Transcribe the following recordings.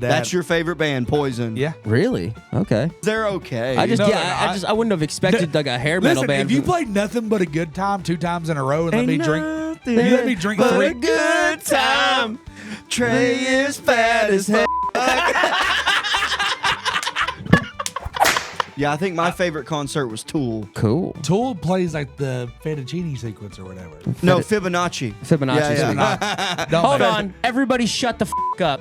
That's your favorite band, Poison. Yeah. Really? Okay. They're okay. I wouldn't have expected like a hair metal Listen, band. if you played Nothing But a Good Time 2 times in a row and let me drink, nothing you let me drink but 3. a good time. Trey is fat as hell. Yeah, I think my favorite concert was Tool. Cool. Tool plays like the fettuccine sequence or whatever. No, Fibonacci. Fibonacci. Yeah. Hold on. Everybody shut the up.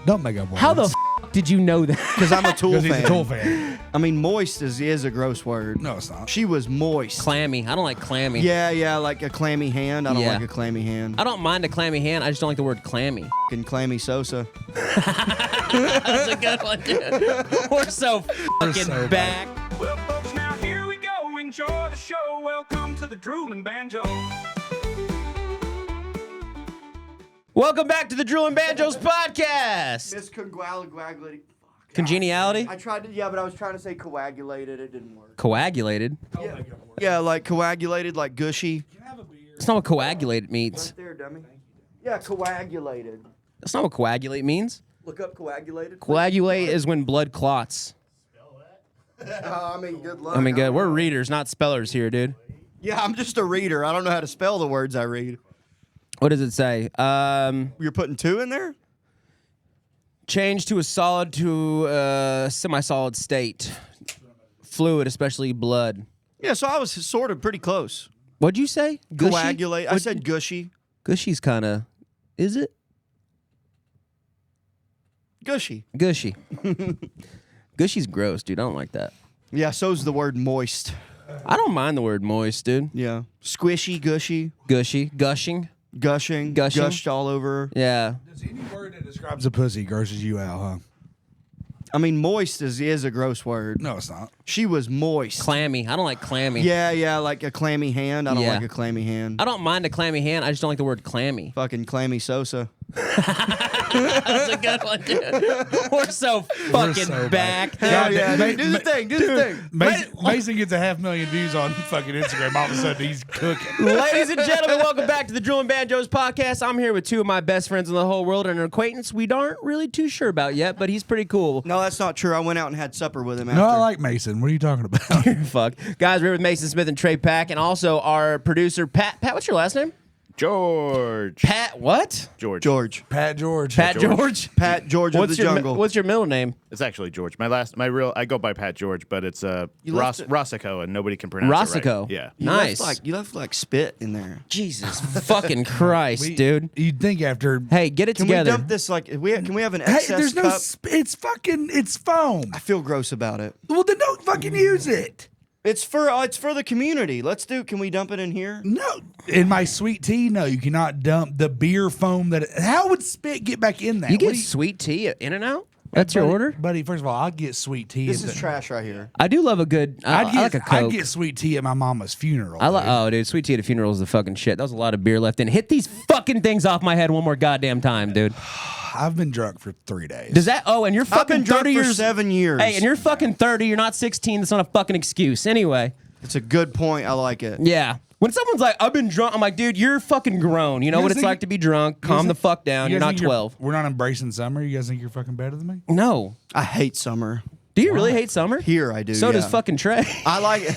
Don't make up words. How the did you know that? Because I'm a Tool Because fan. he's a Tool fan. I mean, moist is a gross word. No, it's not. She was moist. Clammy. I don't like clammy. Yeah, like a clammy hand. I don't Yeah. like a clammy hand. I don't mind a clammy hand. I just don't like the word clammy. Fucking clammy Sosa. That's a good one, dude. We're so fucking so back. Well, folks, now here we go. Enjoy the show. Welcome to the Drooling Banjos. Welcome back to the Drooling Banjos podcast. Miscoagulated. Congeniality? I tried to, but I was trying to say coagulated. It didn't work. Coagulated? Yeah, like coagulated, like gushy. That's not what coagulated means. Right there, dummy. Yeah, coagulated. That's not what coagulate means. Look up coagulated. Coagulate is when blood clots. I mean, good luck. I mean, good. We're readers, not spellers here, dude. Yeah, I'm just a reader. I don't know how to spell the words I read. What does it say? You're putting 2 in there? Change to a solid to a semi-solid state. Fluid, especially blood. Yeah, so I was sort of pretty close. What'd you say? Gushy? Coagulate. I said gushy. Gushy's kind of... Is it? Gushy. Gushy. Gushy's gross, dude. I don't like that. Yeah, so's the word moist. I don't mind the word moist, dude. Yeah. Squishy, gushy, Gushy. Gushing. gushing, Gushing. gushed all over. Yeah. Does any word that describes a pussy grosses you out, huh? I mean, moist is a gross word. No, it's not. She was moist. Clammy. I don't like clammy. Yeah, like a clammy hand. I don't Yeah. like a clammy hand. I don't mind a clammy hand. I just don't like the word clammy. Fucking clammy Sosa. That's a good one, dude. We're so fucking so back. bad. Yeah, Ma- dude, do the ma- thing, do the thing. Mason gets 500,000 views on fucking Instagram. All of a sudden, he's cooking. Ladies and gentlemen, welcome back to the Drooling Banjos podcast. I'm here with 2 of my best friends in the whole world and an acquaintance we aren't really too sure about yet, but he's pretty cool. No, that's not true. I went out and had supper with him after. No, I like Mason. What are you talking about? Fuck. Guys, we're here with Mason Smith and Trey Pack, and also our producer, Pat. Pat, what's your last name? George. Pat what? George. George. Pat George. Pat George? Pat George of the jungle. What's your middle name? It's actually George. I go by Pat George, but it's You left it- Rossico, and nobody can pronounce it Rossico. right. Yeah. You Nice. left like spit in there. Jesus fucking Christ, dude. You'd think after. Hey, get it Can together. we dump this can we have an Hey, excess there's no. cup? It's foam. I feel gross about it. Well, then don't fucking use it. It's for the community. Can we dump it in here? No, in my sweet tea, no, you cannot dump the beer foam. How would spit get back in that? You What get do sweet tea at In-N-Out? That's your buddy- order? buddy. First of all, I'll get sweet tea. This at is the- trash right here. I do love a good. I like a Coke. I'd get sweet tea at my mama's funeral. dude. Oh, dude, sweet tea at a funeral is the fucking shit. That was a lot of beer left in. Hit these fucking things off my head one more goddamn time, dude. I've been drunk for 3 days. Does that? Oh, and you're I've fucking been drunk 30 for years. 7 years. Hey, and you're fucking 30. You're not 16. That's not a fucking excuse. Anyway, It's a good point. I like it. yeah. When someone's like, "I've been drunk," I'm like, "Dude, you're fucking grown. You know You what guys it's think- like to be drunk. Calm the fuck down. You You're guys not think 12." We're not embracing summer. You guys think you're fucking better than me? No. I hate summer. Do you really hate summer? Here I do. So does yeah. fucking Trey. I like it.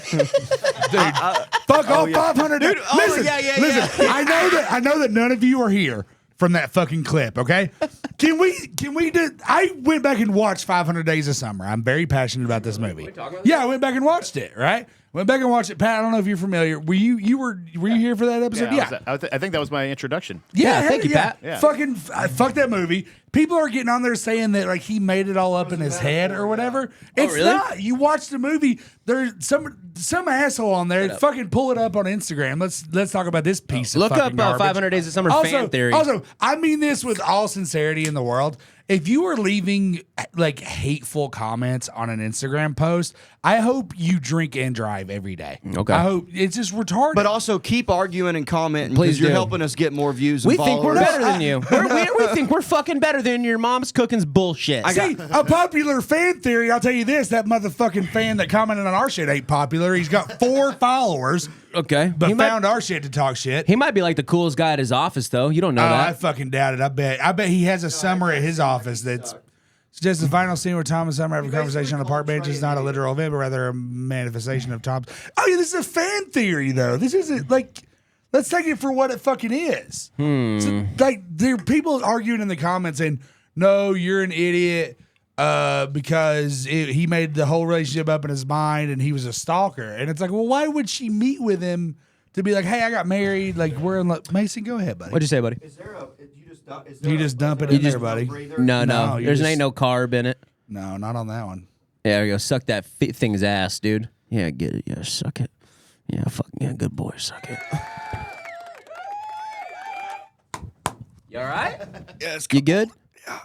Fuck all yeah. 500. Dude, oh, listen, yeah, listen. I know that none of you are here from that fucking clip. Okay, can we do? I went back and watched 500 Days of Summer. I'm very passionate about this movie. Yeah, I went back and watched it. Right, went back and watched it. Pat, I don't know if you're familiar. Were you here for that episode? Yeah. I think that was my introduction. Yeah, hell thank you, Pat. Yeah. Fucking fuck that movie. People are getting on there saying that like he made it all up in his head or whatever. It's really? not. You watch the movie. There's some asshole on there. Fucking pull it up on Instagram. Let's talk about this piece. Look of up fucking garbage. 500 Days of Summer fan theory. Also, I mean this with all sincerity in the world. If you are leaving like hateful comments on an Instagram post, I hope you drink and drive every day. Okay. I hope it's just retarded. But also keep arguing and commenting Please because you're do. helping us get more views. And We think we're followers. better than you. We think we're fucking better than your mom's cooking's bullshit. See, a popular fan theory, I'll tell you this, that motherfucking fan that commented on our shit ain't popular. He's got 4 followers, Okay. but he found might, our shit to talk shit. he might be like the coolest guy at his office, though. You don't know I that. fucking doubt it. I bet he has a summer at his office that's Suggests the final scene where Tom and Summer have a conversation on a park bench is not a literal event, but rather a manifestation of Tom's. Oh yeah, this is a fan theory though. This isn't like. Let's take it for what it fucking is. So, like there are people arguing in the comments saying, "No, you're an idiot because he made the whole relationship up in his mind and he was a stalker." And it's like, well, why would she meet with him to be like, "Hey, I got married. Like we're in Mason, go ahead, buddy." What'd you say, buddy? Is there a? You just dump it in there, buddy. No. you There's just- ain't no carb in it. No, not on that one. Yeah, there you go. Suck that thing's ass, dude. Yeah, get it. Yeah, suck it. Yeah, good boy, suck it. You all right? Yeah, it's You good?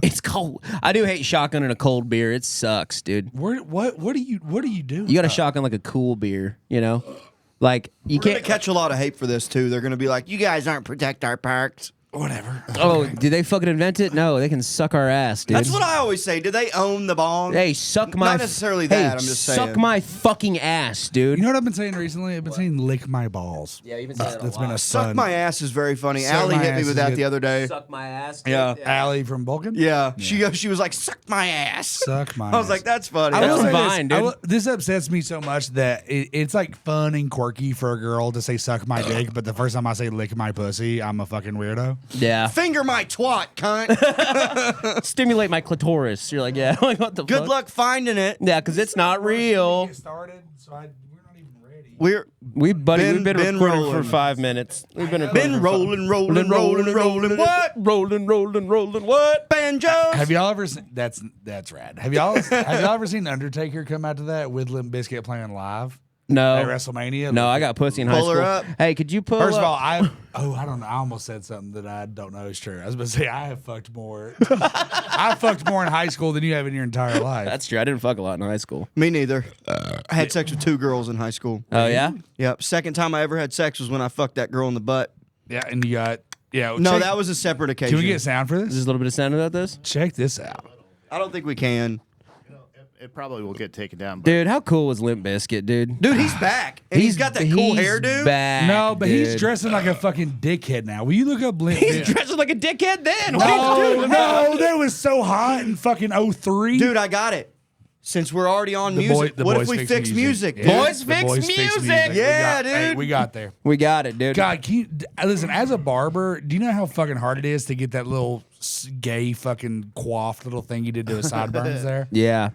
It's cold. I do hate shotgunning a cold beer. It sucks, dude. What do you do? You got to shotgun like a cool beer, you know? Like you We're gonna can't catch a lot of hate for this too. They're gonna be like, "You guys aren't protect our parks." Whatever. Oh, did they fucking invent it? No, they can suck our ass, dude. That's what I always say. Do they own the bong? Hey, suck my Not necessarily that. Hey, I'm just suck saying. my fucking ass, dude. You know what I've been saying recently? I've been saying lick my balls. Yeah, you've been saying That's been a Suck fun. my ass is very funny. Suck Allie my hit me ass with is that good. the other day. Suck my ass. Yeah. Allie from Vulcan? Yeah, she was like, "Suck my ass." Suck my I was ass. like, "That's funny." I will That's say fine, this, dude. this upsets me so much that it's like fun and quirky for a girl to say suck my dick, but the first time I say lick my pussy, I'm a fucking weirdo. Yeah. Finger my twat, cunt. Stimulate my clitoris. You're like, yeah. Like, what the Good fuck? luck finding it. Yeah, because it's not real. Started, so we're not even ready. We've We've been been recording rolling. for 5 minutes. We've been been rolling. What? Rolling. What? Banjos? Have y'all ever seen? That's rad. Have y'all ever seen Undertaker come out to that with Limp Bizkit playing live No. at WrestleMania? No, I got pussy in high Pull her school. up. Hey, could you pull First up? of all, I don't know. I almost said something that I don't know is true. I was about to say I have fucked more. I fucked more in high school than you have in your entire life. That's true. I didn't fuck a lot in high school. Me neither. I had sex with 2 girls in high school. Oh, yeah? Yep. Second time I ever had sex was when I fucked that girl in the butt. Yeah, and you got No, that was a separate occasion. Can we get sound for Is this? there a little bit of sound about this? Check this out. I don't think we can. It probably will get taken down. But Dude, how cool was Limp Bizkit, dude? Dude, he's back. And he's got that cool he's hairdo. Back, No, but he's dude. dressing like a fucking dickhead now. Will you look up Limp? He's Bizkit? dressing like a dickhead then. What are you doing? No, that was so hot in fucking 03. Dude, I got it. Since we're already on The music, the what boys if we fix music? Yeah, dude? Boys the fix music. Yeah, Hey, dude. we got there. We got it, dude. God, listen, as a barber, do you know how fucking hard it is to get that little gay fucking coiffed little thing you did to his sideburns there? Yeah.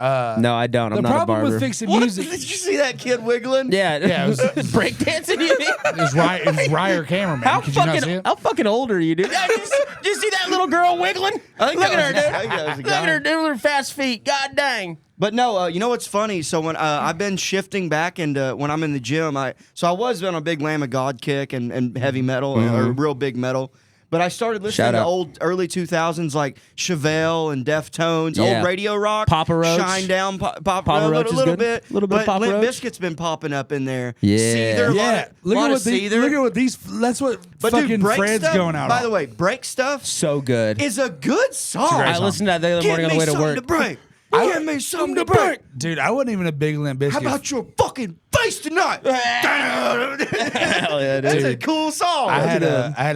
No, I don't. I'm The not a problem barber. with fixing What? music, Did you see that kid wiggling? yeah. Yeah, it was- breakdancing. You mean? it was Ryer cameraman. How Could you not see fucking it? how fucking old are you, dude? Yeah, did you see that little girl wiggling? I think Look that at her, was- dude. I think that was a Look guy. at her, dude, with her fast feet. God dang. But no, you know what's funny? So when I've been shifting back into when I'm in the gym, I was on a big Lamb of God kick and heavy metal or real big metal. But I started listening Shout to out. old early 2000s like Chevelle and Deftones, Yeah. old radio rock, Papa Roach. Shine Down, Papa Papa Roach, Roach a is little good. bit, Little bit of but Papa Limp Roach. Bizkit's been popping up in there. Yeah. Seether, Yeah, look at what Look at what these. That's what But fucking dude, break Fred's stuff. going out. By on. the way, break stuff So good. is a good song. great I song. listened to that the other morning on the way to work. To break. Give me something to break. Dude, I wasn't even a big Limp Bizkit. How about your fucking face tonight? Hell yeah, That's dude. a cool song. I had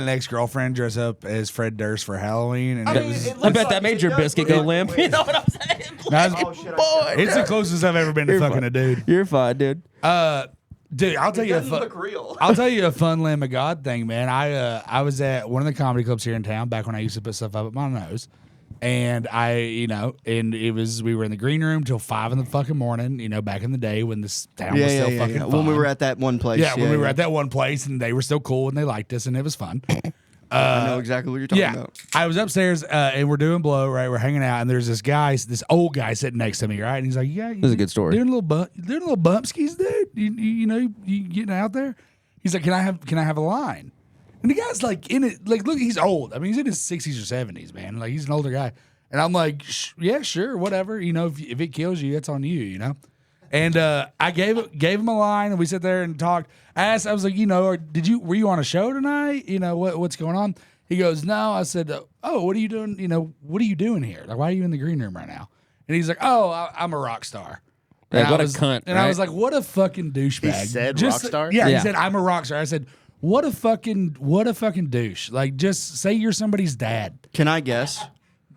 an ex-girlfriend dress up as Fred Durst for Halloween, and it was. I bet that made your biscuit go limp. You know what I'm saying? Boy, It's the closest I've ever been to fucking a dude. you're fine, dude. Dude, I'll tell you a doesn't fun. look real. I'll tell you a fun Lamb of God thing, man. I was at one of the comedy clubs here in town back when I used to put stuff up my nose, and we were in the green room till 5 in the fucking morning. You know, back in the day when this town was still fucking fun. When we were at that one place. yeah, when we were at that one place, and they were still cool and they liked us, and it was fun. I know exactly what you're talking Yeah, about. I was upstairs and we're doing blow, right? We're hanging out, and there's this old guy sitting next to me, right? And he's like, "Yeah, This is a good story. Doing a little bumpskis, dude. You getting out there?" He's like, "Can I have a line?" And the guy's like in it, like, look, he's old. I mean, he's in his 60s or 70s, man. Like, he's an older guy. And I'm like, "Yeah, sure, whatever. You know, if it kills you, that's on you. You know." And I gave him a line, and we sat there and talked. I was like, were you on a show tonight? You know, what's going on? He goes, no. I said, oh, what are you doing? You know, what are you doing here? Like, why are you in the green room right now? And he's like, oh, I'm a rock star. Like, And what I a was, cunt, And I right? was like, what a fucking douchebag. He said rock star? Yeah, Yeah. he said, I'm a rock star. I said, what a fucking douche. Like, just say you're somebody's dad. Can I guess?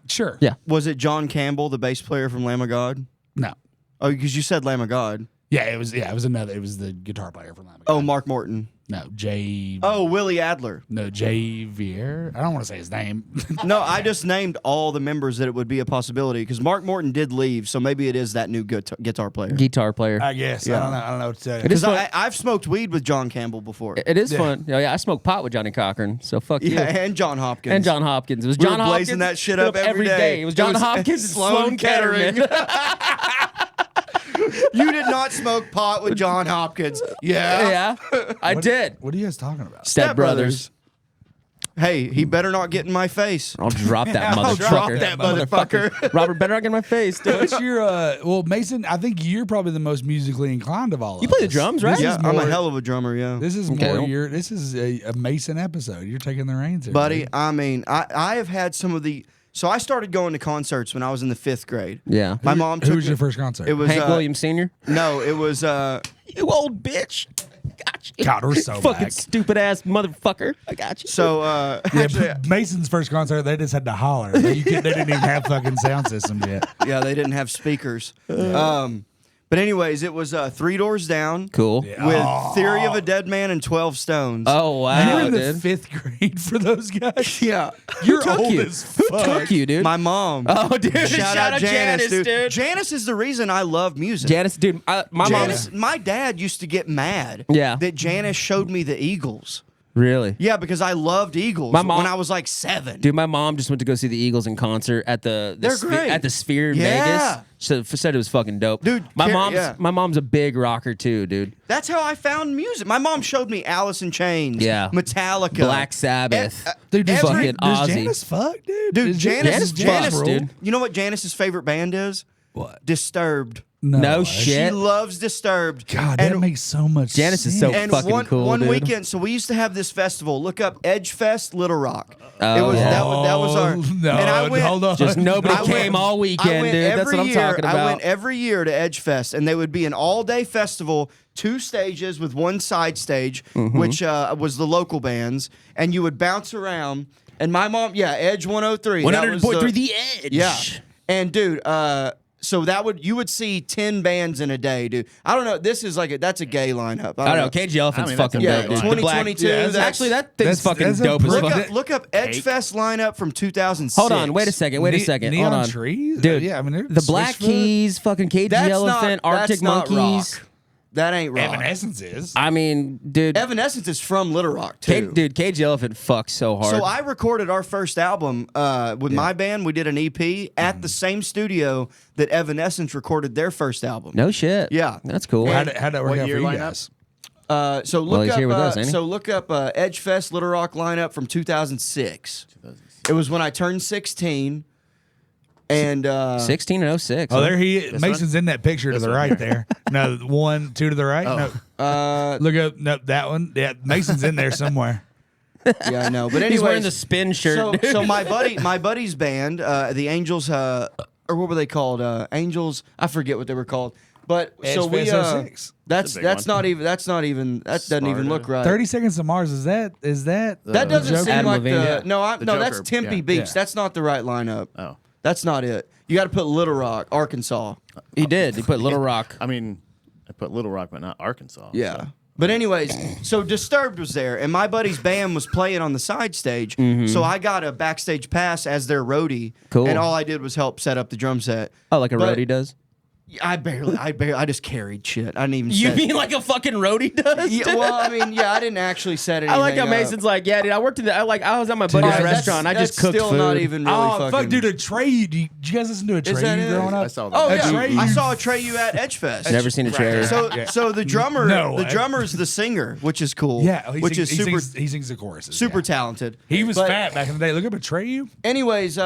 Sure. Yeah. Was it John Campbell, the bass player from Lamb of God? No. Oh, because you said Lamb of God. Yeah, it was another. It was the guitar player from that. Oh, Mark Morton. No, Jay. Oh, Willie Adler. No, Jay Vier. I don't want to say his name. No, I just named all the members that it would be a possibility because Mark Morton did leave, so maybe it is that new guitar player. Guitar player. I guess. Yeah. I don't know what to tell you. It is Because fun. I've smoked weed with John Campbell before. It is fun. Yeah, I smoked pot with Johnny Cochran, so fuck you. Yeah, and John Hopkins. And John Hopkins. It was We John were Hopkins. blazing that shit up every day. It was John Hopkins and Sloan Kettering. You did not smoke pot with John Hopkins. Yeah, I did. What are you guys talking about? Step Brothers. Hey, he better not get in my face. I'll drop that I'll motherfucker. drop that motherfucker. Robert better not get in my face, dude. What's your well, Mason? I think you're probably the most musically inclined of all. You of play the us. drums, right? This Yeah, is I'm a more- hell of a drummer, yeah. This is Okay. more your. This is a Mason episode. You're taking the reins, here, Buddy, dude. I mean, I have had some of the... So I started going to concerts when I was in the 5th grade. Yeah. My mom took Who was me- your first concert? It was... Hank Williams Sr. No, it was... You old bitch. Got you. God, we're so fucking back. stupid ass motherfucker. I got you. So, Yeah, actually, Mason's first concert, they just had to holler. They didn't even have fucking sound systems yet. yeah, they didn't have speakers. But anyways, it was 3 Doors Down Cool. with Theory of a Dead Man and 12 Stones. Oh wow, You were in the dude. 5th grade for those guys. Yeah. You're took old you? as Who fuck. took you, dude? My mom. Oh, dude. Shout out Janice, dude. Janice is the reason I love music. Janice, dude. My Janice, my dad used to get mad Yeah. that Janice showed me the Eagles. Really? Yeah, because I loved Eagles My mom- when I was like 7. Dude, my mom just went to go see the Eagles in concert at the They're great. at the Sphere in Yeah. Vegas. Said it was fucking dope. Dude, my yeah. mom's a big rocker too, dude. That's how I found music. My mom showed me Alice in Chains, Yeah. Metallica, Black Sabbath. Dude, does, Fucking does Ozzy. Janice fuck, dude? Dude, Is Janice, Janice fucks, dude. You know what Janice's favorite band is? What? Disturbed. No way. shit. She loves Disturbed. God, that makes so much Janice is sense. so And fucking one, cool, one dude. weekend, so we used to have this festival. Look up Edge Fest, Little Rock. Oh, it was yeah. that was our. No, and I went, hold on. Just nobody I came went- all I weekend, went dude. That's every what I'm year- talking about. I went every year to Edge Fest, and they would be an all-day festival, 2 stages with 1 side stage, Mm-hmm. which was the local bands, and you would bounce around. And my mom, Edge 103. that was 100.3 The Edge. Yeah, and dude, so you would see 10 bands in a day, dude. I don't know. This is that's a gay lineup. I don't know. Cage the Elephant's I mean, that's fucking a Yeah, dope, dude. 2022. Yeah, that's- Actually, that thing's that's- fucking that's a dope as pretty- fuck. Look up Edge Fest lineup from 2006. Hold on, wait a second. Wait a second. Neon Hold on, trees? dude. Yeah, I mean, they're the Black Switchfoot. Keys, fucking Cage the That's Elephant, not, Arctic that's not Monkeys. rock. That ain't rock. Evanescence is. I mean, dude. Evanescence is from Little Rock too. Cage the Elephant fucks so hard. So I recorded our first album with my band. We did an EP at the same studio that Evanescence recorded their first album. no shit. Yeah. that's cool. How'd that work What out for year you lineup? guys? So Well, look he's up. here with us, ain't he? So look up Edge Fest Little Rock lineup from 2006. It was when I turned 16, and 16 and 06. Oh, there he is. This Mason's in that picture to the right there. No, 1, 2 to the right. No. Look up. No, that one. Yeah, Mason's in there somewhere. Yeah, I know. But He's wearing anyways, the spin shirt. So my buddy's band, the Angels, or what were they called? Angels. I forget what they were called. But so Edge we Fest 06. that's That's a big that's one. not even that doesn't even look right. 30 Seconds to Mars. Is that? That doesn't Joker? seem Adam like Levine, yeah. no. That's Joker, Tempe yeah. Beach. Yeah. That's not the right lineup. Oh. That's not it. You got to put Little Rock, Arkansas. he did. He put Little Rock. I mean, I put Little Rock, but not Arkansas. Yeah. so. But anyways, so Disturbed was there, and my buddy's band was playing on the side stage. So I got a backstage pass as their roadie. Cool. And all I did was help set up the drum set. Oh, like a But- roadie does. I just carried shit. I didn't even. You set- mean like a fucking roadie does? Yeah, well, I mean, I didn't actually set anything. I like how up. Mason's like, yeah, dude. I worked in the. I was at my buddy's Alright, restaurant. I that's just cooked still food. not even really Oh, fucking. fuck, dude, a Trey. Did you guys listen to a Trey that it? growing up? I saw that. Oh A yeah, Trey. I saw a Trey you at Edge Fest. Never seen a chair. So the drummer, No the way. drummer's the singer, which is cool. Yeah, he which sings, is super He sings the choruses. super yeah. talented. He was But fat back in the day. Look up Atreyu. Anyways,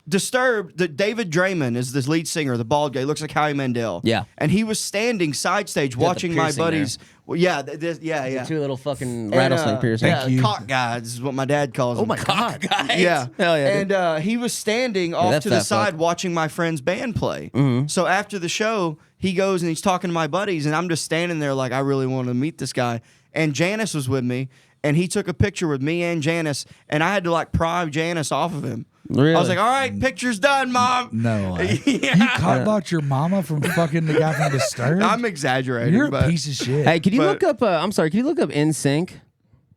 Disturbed, David Draymond is this lead singer, the bald guy. He looks like Howie Mandel. Yeah. And he was standing side stage watching my piercing buddies. Well, yeah, yeah. Two little fucking And, rattlesnake piercings. Yeah, Thank you. cock guys is what my dad calls them. Oh my God. Yeah. Hell yeah, dude. And he was standing off that to the fat side fuck. watching my friend's band play. Mm-hmm. So after the show, he goes and he's talking to my buddies, and I'm just standing there like I really want to meet this guy. And Janice was with me, and he took a picture with me and Janice, and I had to like pry Janice off of him. Really? I was like, all right, picture's done, Mom. No way. Yeah. You caught about your mama from fucking the guy from Disturbed? I'm exaggerating. You're a but piece of shit. Hey, could you But- look up? I'm sorry. Can you look up NSYNC?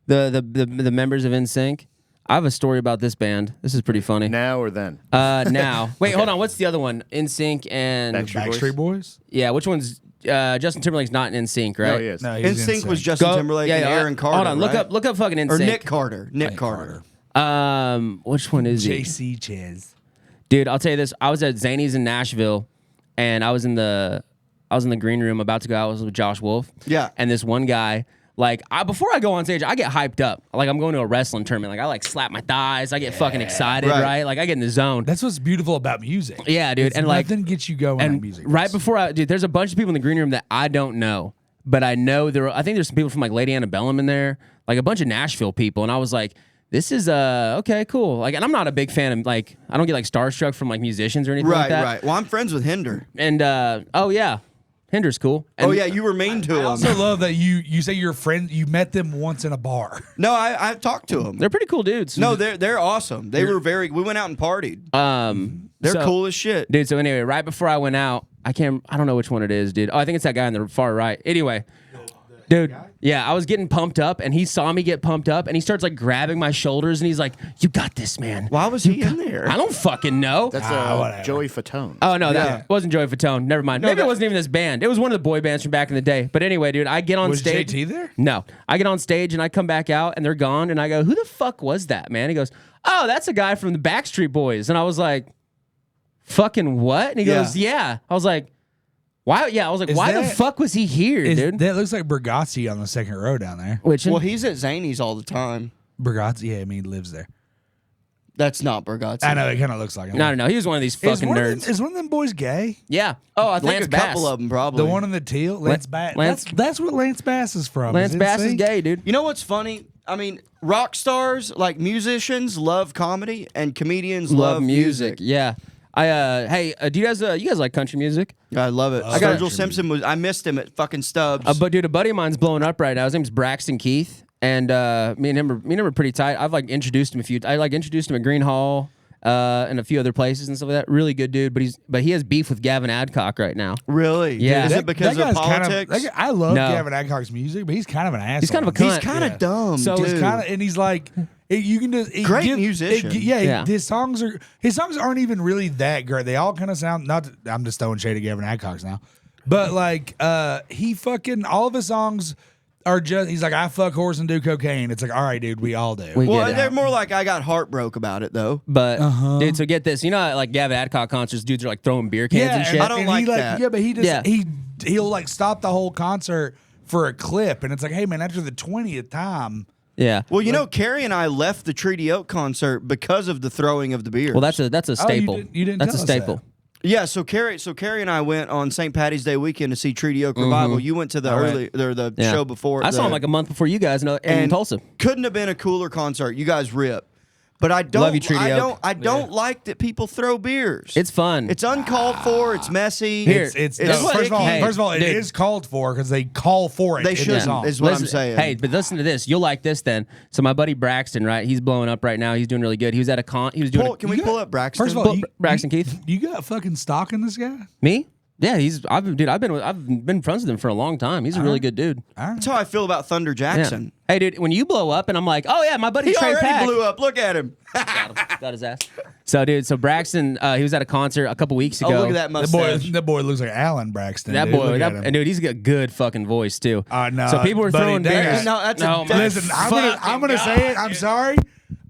The members of NSYNC. I have a story about this band. This is pretty funny. Now or then? Now. Wait, hold on. What's the other one? NSYNC and Backstreet Boys? yeah. Which one's Justin Timberlake's not in NSYNC, right? No, he is. No, he's NSYNC was Justin Timberlake and Aaron Carter. Hold on. right? Look up fucking NSYNC. Or Nick Carter. Nick Carter. Which one is he? JC Chaz. Dude, I'll tell you this. I was at Zany's in Nashville, and I was in the green room about to go out with Josh Wolf. Yeah. And this one guy, like, before I go on stage, I get hyped up. Like, I'm going to a wrestling tournament. Like, I like slap my thighs. I get fucking excited, Right. right? Like, I get in the zone. That's what's beautiful about music. Yeah, dude. It's And like, nothing gets you going and in music. right before dude, there's a bunch of people in the green room that I don't know, but I know I think there's some people from like Lady Antebellum in there, like a bunch of Nashville people, and I was like, this is okay, cool. Like, and I'm not a big fan of like, I don't get like starstruck from like musicians or anything like Right, that. right. Well, I'm friends with Hinder. And oh yeah, Hinder's cool. And Oh yeah, you were mean to I him. also love that you say your friend, you met them once in a bar. No, I talked to him. they're pretty cool dudes. No, they're awesome. They were very. We went out and partied. They're so- cool as shit. dude. So anyway, right before I went out, I don't know which one it is, dude. Oh, I think it's that guy on the far right. Anyway, dude, yeah, I was getting pumped up, and he saw me get pumped up, and he starts like grabbing my shoulders, and he's like, "You got this, man." Why was he in there? I don't fucking know. That's whatever. Joey Fatone. Oh no, Yeah. that wasn't Joey Fatone. Never mind. Maybe it wasn't even this band. It was one of the boy bands from back in the day. But anyway, dude, I get on Was stage. JT there? No, I get on stage and I come back out and they're gone. And I go, "Who the fuck was that, man?" He goes, "Oh, that's a guy from the Backstreet Boys." And I was like, "Fucking what?" And he Yeah. goes, "Yeah." I was like, "Why?" Yeah, I was like, Is "Why the that- fuck was he here, dude?" That looks like Bergazzi on the second row down there. Which Well, he's at Zany's all the time. Bergazzi, yeah, I mean, he lives there. That's not Bergazzi. I know, it kind of looks like him. no, he was one of these Is fucking one of nerds. them- is one of them boys gay? Yeah. Oh, I think Lance a couple Bass. of them. Probably. The one in the teal? Lance Bass. Lance- That's what Lance Bass is from. Lance Bass is NSYNC? gay, dude. You know what's funny? I mean, rock stars, like musicians, love comedy, and comedians love music. Yeah. Do you guys like country music? I love it. got- Sturgill Simpson was. I missed him at fucking Stubbs. But dude, a buddy of mine's blowing up right now. His name's Braxton Keith, and me and him are pretty tight. I've like introduced him introduced him at Green Hall, and a few other places and stuff like that. Really good dude, but he has beef with Gavin Adcock right now. Really? Yeah. Is That- it because That of guy's kind politics? I love No. Gavin Adcock's music, but he's kind of an asshole. He's kind of a He's cunt. kind of dumb. So too. it's He's kind of, and he's like, you can just Great musician. Yeah. His songs aren't even really that great. They all kind of sound. I'm just throwing shade at Gavin Adcock's now, but like, he fucking all of his songs are just. He's like, I fuck horse and do cocaine. It's like, all right, dude, we all do. We Well, get it. they're more like I got heartbroke about it though. But dude, so get this. You know, at, like Gavin Adcock concerts, dudes are like throwing beer cans and shit. I don't and like he, that. Yeah, but he just Yeah. he'll like stop the whole concert for a clip, and it's like, hey man, after the 20th time. Yeah. Well, you know, Carrie and I left the Treaty Oak concert because of the throwing of the beer. Well, that's a staple. you didn't That's a tell us staple. that. Yeah, so Carrie and I went on St. Patty's Day weekend to see Treaty Oak Revival. You went to the Yeah. show before. I saw him like a month before you guys in Tulsa. Couldn't have been a cooler concert. You guys rip. But I don't. Love you, Treaty Oak. I don't like that people throw beers. It's fun. It's uncalled for. It's messy. Here. It's It's no, first of all, icky. it is called for because they call for it. They in the shouldn't, song. is what I'm Listen- saying. Hey, but listen to this. You'll like this then. So my buddy Braxton, right? He's blowing up right now. He's doing really good. He was at a He was doing. Can we pull up Braxton? First of all, Pull Braxton Keith. you got fucking stock in this guy? Me? Yeah, I've been friends with him for a long time. He's a really good dude. That's how I feel about Thunder Yeah. Jackson. Hey, dude, when you blow up and I'm like, oh yeah, my buddy He Trey already Pack blew up. Look at him. got his ass. So, dude, Braxton, he was at a concert a couple weeks Oh, ago. look at that mustache. That boy looks like Alan Braxton. That dude. boy, Look at him. and dude, he's got a good fucking voice too. No, so people were buddy, throwing that beers. guy- No, that's a- my Listen, I'm gonna say it. I'm sorry.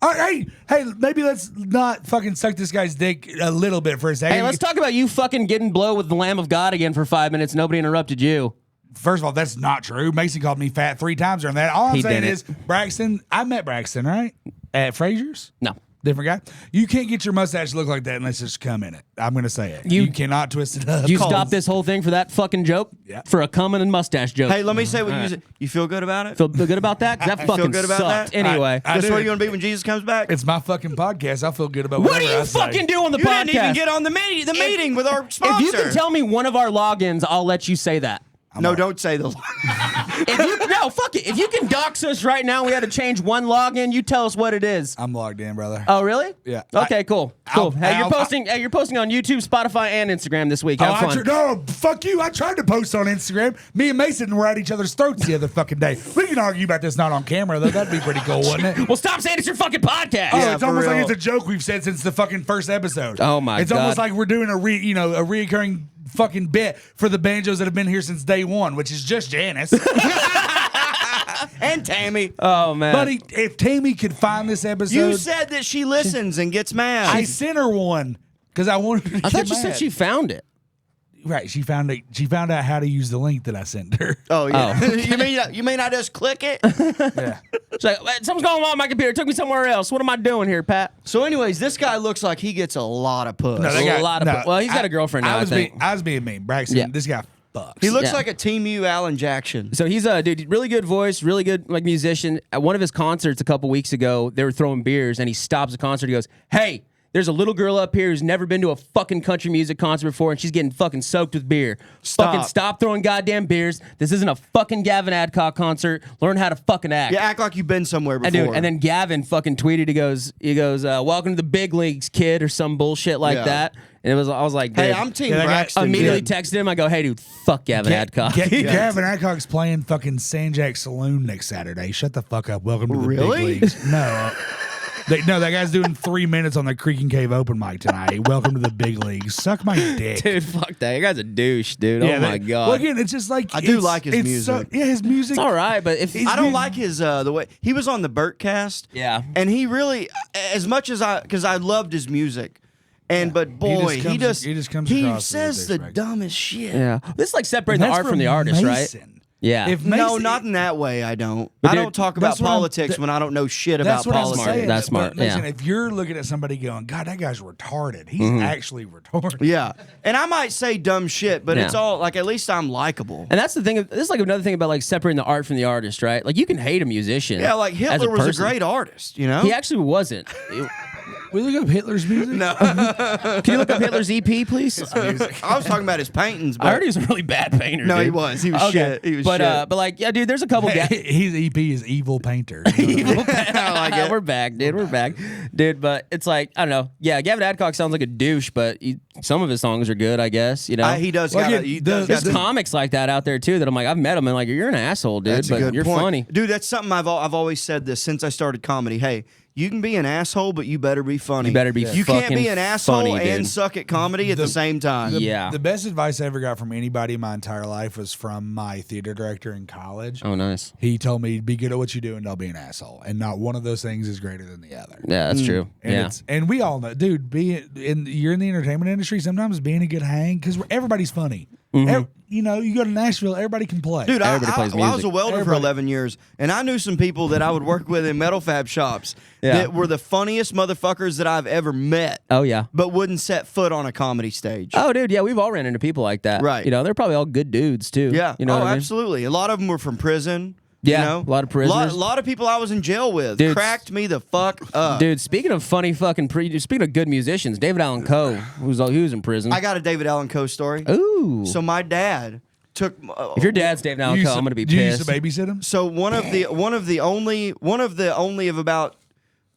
All right, hey, maybe let's not fucking suck this guy's dick a little bit for a second. Hey, let's talk about you fucking getting blow with the Lamb of God again for 5 minutes. Nobody interrupted you. First of all, that's not true. Mason called me fat 3 times during that. All I'm He saying didn't. is, Braxton, I met Braxton, right? At Frazier's? No. Different guy. You can't get your mustache to look like that unless there's cum in it. I'm going to say it. You- You cannot twist it up. You stop this whole thing for that fucking joke? Yeah. For a coming and mustache joke. Hey, let me say what you said. You feel good about it? Feel good about that? 'Cause that I feel fucking good about sucked. that? Anyway. I That's do. where you're going to be when Jesus comes back? It's my fucking podcast. I feel good about what do whatever you I say. fucking do on the You podcast? didn't even get on the meeting with our sponsor. If you can tell me one of our logins, I'll let you say that. No, don't say the Fuck it. If you can dox us right now, we had to change one login. You tell us what it is. I'm logged in, brother. Oh, really? Yeah. Okay, cool. Hey, Al- you're posting on YouTube, Spotify, and Instagram this week. Have fun. No, fuck you. I tried to post on Instagram. Me and Mason were at each other's throats the other fucking day. We can argue about this not on camera, though. That'd be pretty cool, wouldn't it? Well, stop saying it's your fucking podcast. Oh, Yeah, it's for almost like real. it's a joke we've said since the fucking first episode. Oh, my It's God. almost like we're doing a reoccurring fucking bit for the Banjos that have been here since day one, which is just Janice. And Tammy. Oh, man. Buddy, if Tammy could find this episode, You said that she listens and gets mad. I sent her one because I wanted her to I thought get you said mad. she found it. Right, she found it. She found out how to use the link that I sent her. Oh yeah. Oh. you mean I just click it? Yeah. She's like, something's going on with my computer. It took me somewhere else. What am I doing here, Pat? So, anyways, this guy looks like he gets a lot of puss. No, they got- A lot of well, he's got a girlfriend now, I think. I was being mean. Braxton, Yeah. this guy fucks. He looks Yeah. like a Team U Alan Jackson. So he's a dude, really good voice, really good like musician. At one of his concerts a couple weeks ago, they were throwing beers, and he stops the concert. He goes, "Hey, there's a little girl up here who's never been to a fucking country music concert before, and she's getting fucking soaked with beer. Fucking stop throwing goddamn beers. This isn't a fucking Gavin Adcock concert. Learn how to fucking act." Yeah, act like you've been somewhere And, before. dude, and then Gavin fucking tweeted. He goes, "Welcome to the big leagues, kid," or some bullshit like Yeah. that. And I was like, dude, hey, I'm Team Yeah, that guy- Braxton. immediately dude. texted him. I go, "Hey, dude, fuck Gavin Adcock." Gavin Adcock's playing fucking Sanjak Saloon next Saturday. Shut the fuck up. Welcome to the Really? big leagues. No. No, that guy's doing 3 minutes on the Creek and Cave open mic tonight. Welcome to the big leagues. Suck my dick. Dude, fuck that. That guy's a douche, dude. Yeah, oh my that- god. Well, again, it's just like I do it's- like his it's music. yeah, his music. It's all right, but if I don't like his the way he was on the Burtcast. Yeah. and he really, as much as because I loved his music, but boy, he just comes he across as a says the douchebag. dumbest shit. yeah, this is like separating the That's art from the artist, right? Mason. Yeah. If No, Mason- not in that way. I don't. But I dude, don't talk about that's what I'm- politics when I don't know shit about That's what politics. I'm saying. That's smart, But listen, yeah. if you're looking at somebody going, God, that guy's retarded. He's Mm-hmm. actually retarded. Yeah, and I might say dumb shit, but it's Yeah. all like at least I'm likable. And that's the thing. This is like another thing about like separating the art from the artist, right? Like you can hate a musician. Yeah, like as Hitler was a person. great artist, you know. He actually wasn't. We look up Hitler's music. No, Can you look up Hitler's EP, please? I was talking about his paintings, but I heard he was a really bad painter. No, dude. he was. He was shit. He was but shit. but like, yeah, dude. There's a couple guys. his EP is Evil Painter. I like it. We're back, dude. We're back, dude. But it's like I don't know. Yeah, Gavin Adcock sounds like a douche, but some of his songs are good, I guess. You know, He does Well, got. again, He does there's got comics like that out there too. That I'm like, I've met him and like, you're an asshole, dude. That's a but good you're point. funny. Dude. That's something I've always said this since I started comedy. Hey, you can be an asshole, but you better be funny. You better be You can't fucking be an asshole funny, and dude. suck at comedy at the same time. Yeah. The best advice I ever got from anybody in my entire life was from my theater director in college. Oh, nice. He told me, be good at what you do and don't be an asshole. And not one of those things is greater than the other. Yeah, that's true. And Yeah. and we all know, dude, you're in the entertainment industry, sometimes being a good hang, because everybody's funny. You know, you go to Nashville, everybody can play. Dude, I Everybody plays was a music. welder for Everybody. 11 years, and I knew some people that I would work with in metal fab shops Yeah. that were the funniest motherfuckers that I've ever met, Oh yeah. but wouldn't set foot on a comedy stage. Oh, dude. Yeah, we've all ran into people like that. Right. You know, they're probably all good dudes too. Yeah. You know oh, what I mean? absolutely. A lot of them were from prison. Yeah, You know? a lot of prisoners. A lot of people I was in jail with Dude, cracked me the fuck up. Dude, speaking of funny fucking speaking of good musicians, David Allan Coe, he was in prison. I got a David Allan Coe story. Ooh. So my dad took. If your dad's David Allan Coe, I'm gonna be Do you pissed. used to babysit him? So one of the only of about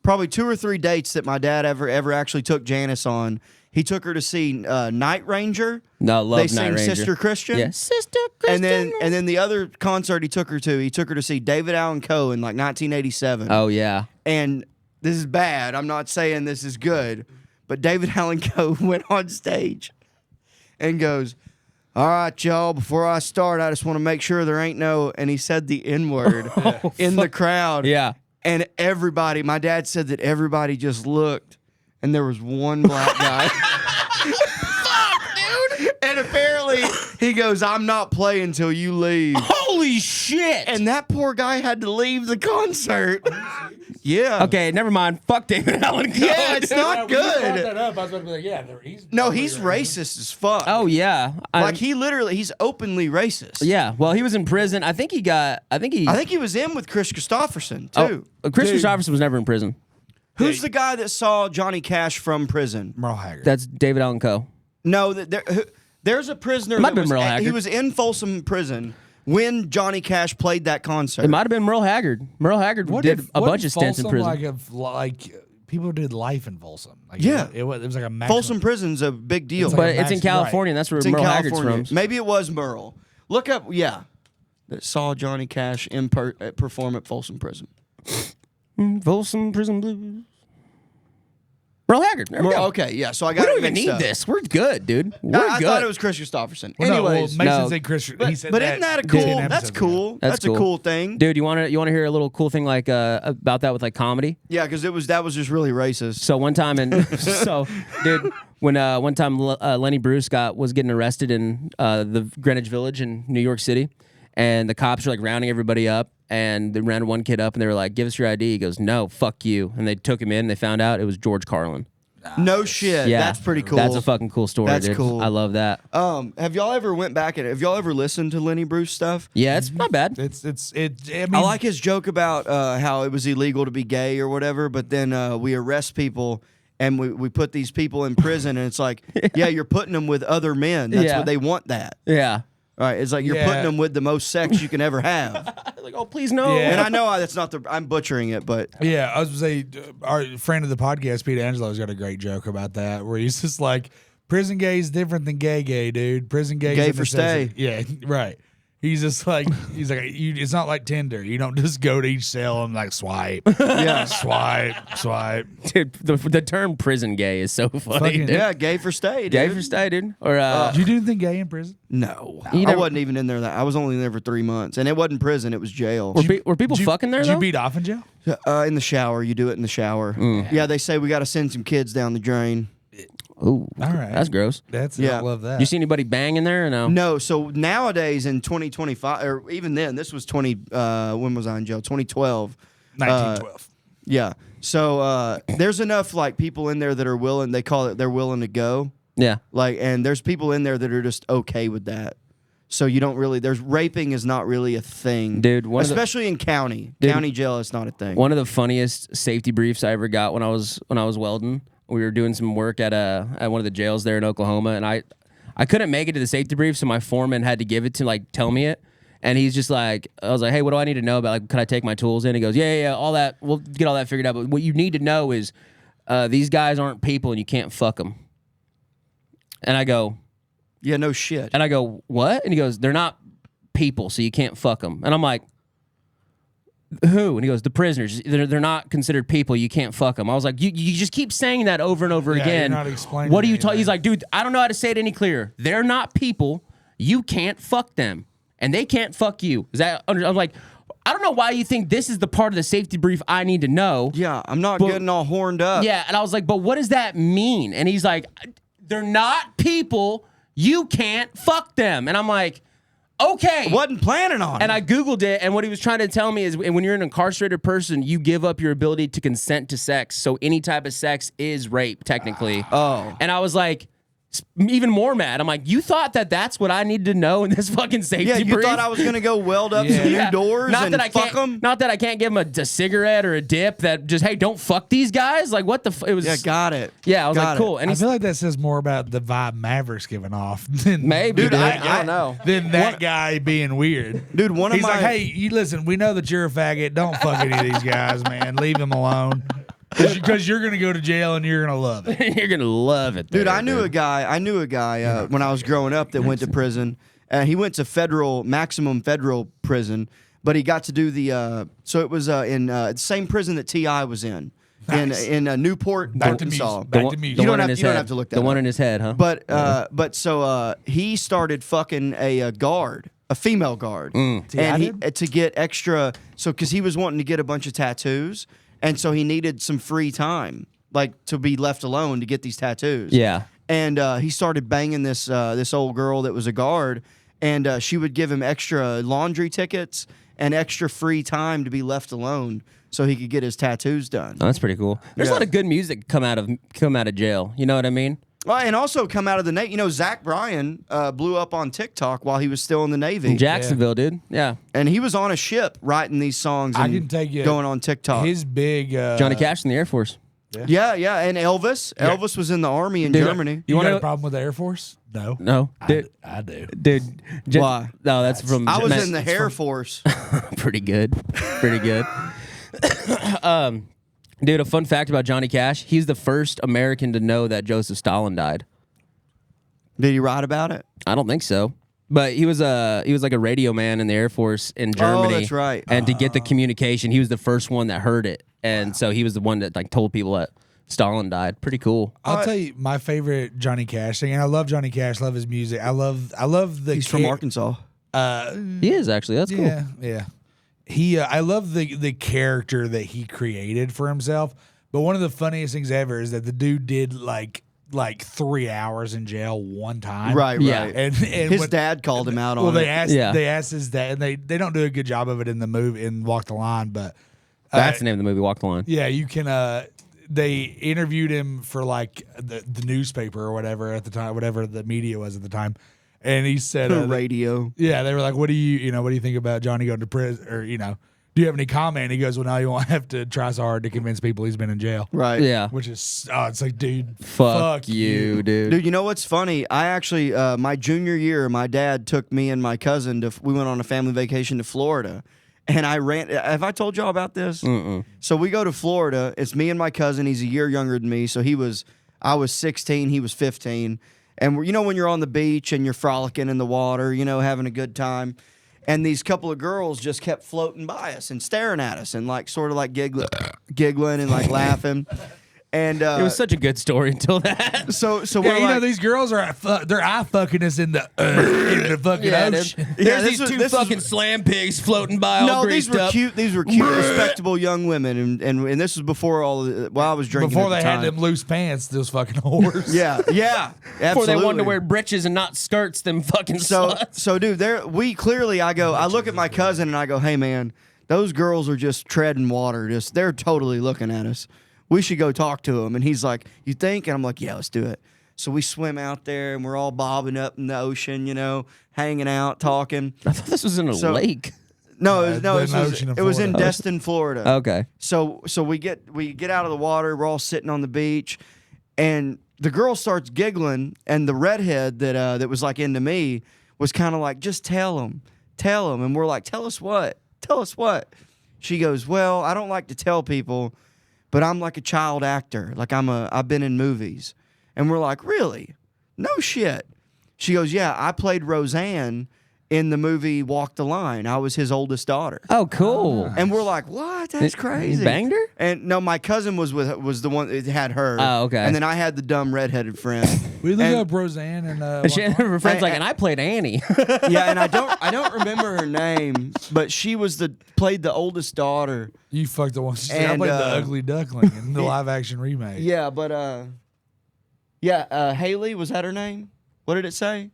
probably 2 or 3 dates that my dad ever actually took Janice on. He took her to see Night Ranger. No, love They Night sing Ranger. Sister Christian. Yeah, Sister Christian. And then the other concert he took her to see David Allan Coe in like 1987. Oh yeah. And this is bad. I'm not saying this is good, but David Allan Coe went on stage and goes, "All right, y'all, before I start, I just want to make sure there ain't no," and he said the N-word in the crowd. Yeah. And everybody, my dad said that everybody just looked, and there was one black guy. Fuck, dude. And apparently he goes, "I'm not playing till you leave." Holy shit. And that poor guy had to leave the concert. Yeah. Okay, never mind. Fuck David Allan Coe. Yeah, it's dude. not good. up, I was about to be like, yeah, he's No, he's racist as fuck. Oh yeah. Like he's openly racist. Yeah. Well, he was in prison. I think he was in with Chris Christopherson too. Chris Christopherson was never in prison. Who's the guy that saw Johnny Cash from prison? Merle Haggard. That's David Allan Coe. No, there's a prisoner. Might that have been was Merle he Haggard. was in Folsom Prison, when Johnny Cash played that concert. It might have been Merle Haggard. Merle Haggard did a bunch of stints in prison. Like people did life in Folsom. Like, Yeah. it was like a maximum. Folsom Prison's a big deal. It's But like a it's in max- California, and that's where It's in Merle Haggard's California. from. Maybe it was Merle. Look up, yeah. That saw Johnny Cash perform at Folsom Prison. Folsom Prison Blues. Merle Haggard. There we go. Okay, yeah. So I We got. don't it even mixed need up. this. We're good, dude. We're I good. thought it was Chris Christopherson. Well, no, Anyways, Mason no. said Chris. He but, said but that isn't that a 10 cool? episodes That's ago. cool. That's a cool. cool thing. Dude, you want to hear a little cool thing like about that with like comedy? Yeah, because that was just really racist. So one time, dude, when one time Lenny Bruce was getting arrested in the Greenwich Village in New York City, and the cops were like rounding everybody up, and they rounded one kid up, and they were like, "Give us your ID." He goes, "No, fuck you," and they took him in. And they found out it was George Carlin. No shit. Yeah, That's pretty cool. That's a fucking cool story. That's dude. cool. I love that. Have y'all ever went back and have y'all ever listened to Lenny Bruce stuff? Yeah, it's not bad. I mean, I like his joke about how it was illegal to be gay or whatever, but then we arrest people and we put these people in prison, and it's like, yeah, you're putting them with other men. That's Yeah. what they want. That. Yeah. All right, it's like you're Yeah. putting them with the most sex you can ever have. Like, oh, please no. Yeah. And I know that's not I'm butchering it, but Yeah, I was gonna say, our friend of the podcast, Pete Angelo's got a great joke about that, where he's just like, "Prison gay is different than gay, dude. Prison gay, Gay is a for stay." necessity." Yeah, right. He's just like, it's not like Tinder. You don't just go to each cell and like swipe, yeah, swipe. Dude, the term prison gay is so funny. Fucking- Dude. yeah, gay for stay, dude. Gay for stay, dude. Or Did you do anything gay in prison? No, You I never- wasn't even in there. I was only in there for 3 months, and it wasn't prison; it was jail. were people Did you- fucking there Did though? you beat off in jail? In the shower, you do it in the shower. Yeah, they say we got to send some kids down the drain. Ooh, All right. that's gross. Yeah. I love that. You see anybody bang in there or no? No, so nowadays in 2025, or even then, this was when was I in jail? 2012. 1912. Yeah. So there's enough like people in there that are willing. They call it they're willing to go. Yeah. Like, and there's people in there that are just okay with that. So you don't really. There's raping is not really a thing, Dude, especially in county jail. It's not a thing. One of the funniest safety briefs I ever got when I was welding. We were doing some work at one of the jails there in Oklahoma, and I couldn't make it to the safety brief, so my foreman had to give it to tell me it. And he's just like, I was like, hey, what do I need to know about? Like, can I take my tools in? He goes, yeah, all that. We'll get all that figured out. But what you need to know is these guys aren't people, and you can't fuck them. And I go, Yeah, no shit. and I go, what? And he goes, they're not people, so you can't fuck them. And I'm like, who? And he goes, the prisoners. They're not considered people. You can't fuck them. I was like, you just keep saying that over and over Yeah, again. you're not explaining What are you talking? anything. He's like, dude, I don't know how to say it any clearer. They're not people. You can't fuck them, and they can't fuck you. Is that? I'm like, I don't know why you think this is the part of the safety brief I need to know. Yeah, I'm not But- getting all horned up. Yeah, and I was like, but what does that mean? And he's like, they're not people. You can't fuck them. And I'm like, okay. Wasn't planning on And it. I Googled it, and what he was trying to tell me is when you're an incarcerated person, you give up your ability to consent to sex. So any type of sex is rape, technically. Oh. And I was like, even more mad. I'm like, you thought that's what I needed to know in this fucking safety Yeah, you brief? thought I was gonna go weld up Yeah. some Yeah. new doors Not and that I fuck can't, them? Not that I can't give him a cigarette or a dip that just, hey, don't fuck these guys. Like, what the? It was. Yeah, got it. Yeah, I was Got like, it. cool. And I he's feel like that says more about the vibe Maverick's giving off than maybe, Dude, dude. I- I don't know. than that guy being weird. Dude, one of He's my like, hey, you listen, we know that you're a faggot. Don't fuck any of these guys, man. Leave them alone. Because you're going to go to jail and you're going to love it. You're gonna love it, Dude, there, I knew a guy when I was growing up that went to prison. He went to maximum federal prison, but he got to do the. So it was in the same prison that T.I. was in, Nice. in Newport, Back to Arkansas. music. Back to music. You don't one have- in his you don't head. have to look that The one up. in his head, huh? But so he started fucking a guard, a female guard, and he to get extra. So because he was wanting to get a bunch of tattoos, and so he needed some free time, like to be left alone to get these tattoos. Yeah. And he started banging this old girl that was a guard, and she would give him extra laundry tickets and extra free time to be left alone so he could get his tattoos done. Oh, that's pretty cool. There's a Yeah. lot of good music come out of jail. You know what I mean? Well, and also come out of the Navy. You know, Zach Bryan blew up on TikTok while he was still in the Navy. In Jacksonville, dude. Yeah. And he was on a ship writing these songs and I can take you going on TikTok. His big Johnny Cash in the Air Force. yeah, and Elvis. Elvis was in the army in Dude, Germany. You wanna got know- a problem with the Air Force? No. No, dude. I do. Dude, Why? No, that's from. I was in the Air Force. Pretty good. Pretty good. Dude, a fun fact about Johnny Cash: he's the first American to know that Joseph Stalin died. Did he write about it? I don't think so. But he was like a radio man in the Air Force in Germany. Oh, that's right. And to get the communication, he was the first one that heard it, and so he was the one that like told people that Stalin died. Pretty cool. I'll tell you my favorite Johnny Cash thing, and I love Johnny Cash, love his music. I love the. He's from Arkansas. He is actually. That's cool. Yeah. He, I love the character that he created for himself. But one of the funniest things ever is that the dude did like 3 hours in jail one time. Right. Yeah. And His dad called him out on they it. asked his dad, and they don't do a good job of it in the movie in Walk the Line, but That's the name of the movie, Walk the Line. yeah, you can. They interviewed him for like the newspaper or whatever at the time, whatever the media was at the time, and he said, The radio. yeah, they were like, what do you think about Johnny going to prison, or do you have any comment? And he goes, well, now you won't have to try so hard to convince people he's been in jail. Right. Yeah. Which is, it's like, dude, Fuck you, dude. Dude, you know what's funny? I actually, my junior year, my dad took me and my cousin we went on a family vacation to Florida. And have I told y'all about this? Mm-mm. So we go to Florida. It's me and my cousin. He's a year younger than me. So I was 16, he was 15. And when you're on the beach and you're frolicking in the water, having a good time. And these couple of girls just kept floating by us and staring at us and like sort of like giggling and like laughing. And It was such a good story until that. so yeah, we're like, these girls are they're eye fucking us in the fucking ocean. There's this these two was- fucking slam pigs floating by all No, these greased were up. cute. These were cute, respectable young women, and this was before I was drinking. Before at they the had time. them loose pants, those fucking whores. Yeah, Before absolutely. they wanted to wear breeches and not skirts, them fucking sluts. So, dude, I look at my cousin and I go, hey, man, those girls are just treading water. They're totally looking at us. We should go talk to them. And he's like, you think? And I'm like, yeah, let's do it. So we swim out there and we're all bobbing up in the ocean, hanging out, talking. I thought this was in a So- lake. No, An ocean in it was in Florida. Destin, Florida. Okay. So we get out of the water. We're all sitting on the beach, and the girl starts giggling, and the redhead that was like into me was kind of like, just tell him, and we're like, tell us what? She goes, well, I don't like to tell people, but I'm like a child actor, like I've been in movies, and we're like, really? No shit. She goes, yeah, I played Roseanne in the movie Walk the Line. I was his oldest daughter. Oh, cool. And we're like, what? That's crazy. You banged her? And no, my cousin was the one that had her. Oh, okay. And then I had the dumb redheaded friend. We look And- up Roseanne and Her friend's like, and I played Annie. Yeah, and I don't remember her name, but she was played the oldest daughter. you fucked the one. She's like, I And, played the ugly duckling in the live action remake. Yeah, but Haley, was that her name? What did it say?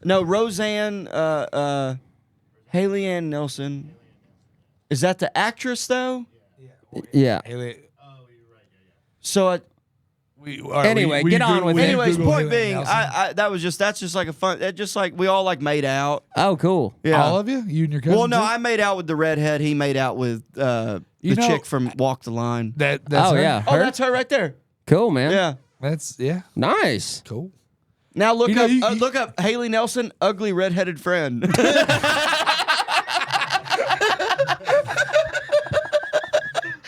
No, Roseanne, Haley Ann Nelson. Is that the actress though? Yeah. Haley, So Anyway, get on with it. anyways, Google point Haley being, Nelson. that's just like a fun. It just like we all like made out. Oh, cool. Yeah. All of you and your cousin. Well, no, too? I made out with the redhead. He made out with the chick from Walk the Line. That's Oh, her? yeah. Oh, Her? that's her right there. Cool, man. Yeah. That's Nice. cool. Now look You know, up look up Haley Nelson, ugly redheaded friend.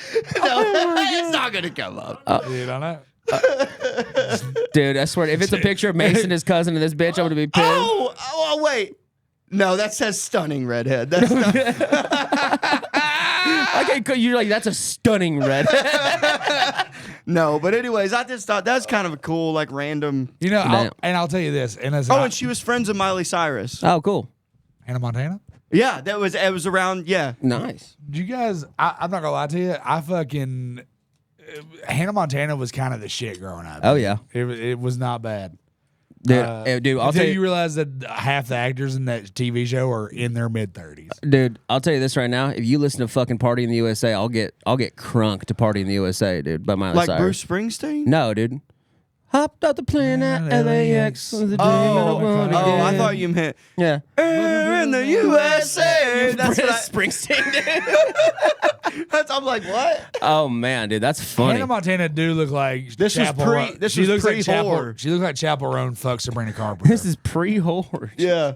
It's not gonna come up. Dude, I know. Dude, I swear, if it's a picture of Mason, his cousin, and this bitch, I'm gonna be pissed. Oh, wait. No, that says stunning redhead. That's not. Okay, you're like, that's a stunning red. No, but anyways, I just thought that's kind of a cool, like random. I'll tell you this. And And she was friends with Miley Cyrus. Oh, cool. Hannah Montana. Yeah, it was around. Yeah, Nice. Do you guys? I'm not gonna lie to you. I fucking Hannah Montana was kind of the shit growing up. Oh, yeah. It was not bad. Dude, dude, I'll tell you you, realize that half the actors in that TV show are in their mid-30s. dude, I'll tell you this right now. If you listen to fucking Party in the USA, I'll get crunk to Party in the USA, dude, by Miley like Cyrus. Bruce Springsteen. No, dude. Hopped out the plane at LAX. Was a dream and I wanna Oh, I get- thought you meant Yeah. in the USA. That's what Springsteen, dude. I'm like, what? Oh man, dude, that's funny. Hannah Montana do look like This was Chapel pre- Roan. this she was looks like Chapel. pre-whore. She looks like Chapel Roan fuck Sabrina Carpenter. This is pre-horror. Yeah.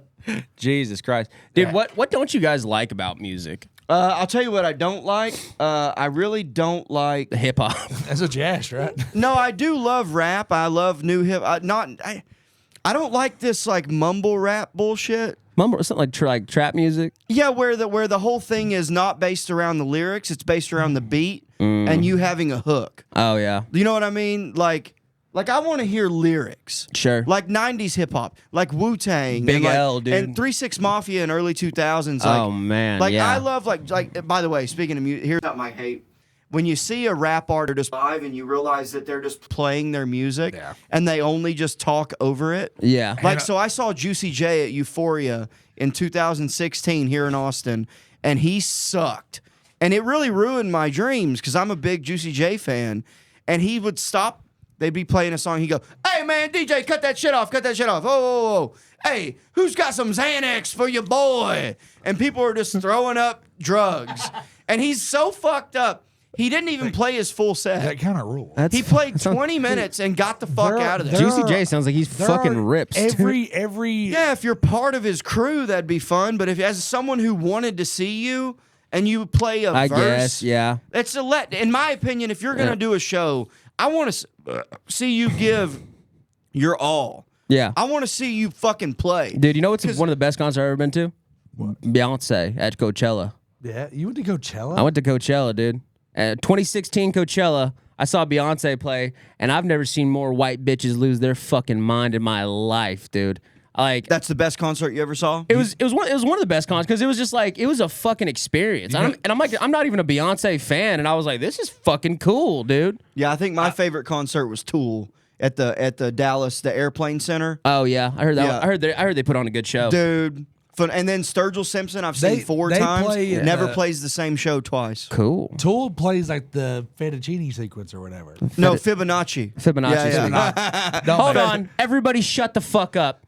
Jesus Christ, dude. Yeah. What don't you guys like about music? I'll tell you what I don't like. I really don't like. Hip hop. That's what you asked, right? No, I do love rap. I love new hip. I don't like this like mumble rap bullshit. Mumble, something like trap music. Yeah, where the whole thing is not based around the lyrics. It's based around the beat and you having a hook. Oh yeah, You know what I mean? Like I want to hear lyrics. sure. Like 90s hip hop, like Wu-Tang, Big and like, L, dude. and 3-6 Mafia in early 2000s. Like, Oh, man, like yeah. I love like. By the way, speaking of music, here's something I hate: when you see a rap artist live and you realize that they're just playing their music Yeah. and they only just talk over it. Yeah. Like so, I saw Juicy J at Euphoria in 2016 here in Austin, and he sucked, and it really ruined my dreams because I'm a big Juicy J fan, and he would stop. They'd be playing a song. He'd go, "Hey, man, DJ, cut that shit off. Cut that shit off. Oh, hey, who's got some Xanax for your boy?" And people are just throwing up drugs. And he's so fucked up. He didn't even play his full That set. kind of rule. He played 20 minutes and got the fuck out of there. there Juicy are- J sounds like he's There fucking are rips. Every Yeah, if you're part of his crew, that'd be fun. But if as someone who wanted to see you and you play a I verse, guess, yeah. it's in my opinion, if you're gonna do a show, I want to see you give your all. Yeah. I want to see you fucking play. Dude, you know what's one of the best concerts I've ever been to? Beyonce at Coachella. Yeah, you went to Coachella. I went to Coachella, dude. 2016 Coachella, I saw Beyonce play, and I've never seen more white bitches lose their fucking mind in my life, dude. Like That's the best concert you ever saw? it was one of the best concerts because it was just like it was a fucking experience. I'm like I'm not even a Beyonce fan, and I was like, this is fucking cool, dude. Yeah, I think my favorite concert was Tool at the Dallas, the Airplane Center. Oh yeah, I heard that. Yeah. I heard they put on a good show. Dude. Fun. And then Sturgill Simpson, I've seen They- 4 they times. play, Never plays the same show twice. Cool. Tool plays like the fettuccine sequence or whatever. No, Fibonacci. Fibonacci Yeah, yeah. sequence. Don't Hold make- on, everybody, shut the fuck up.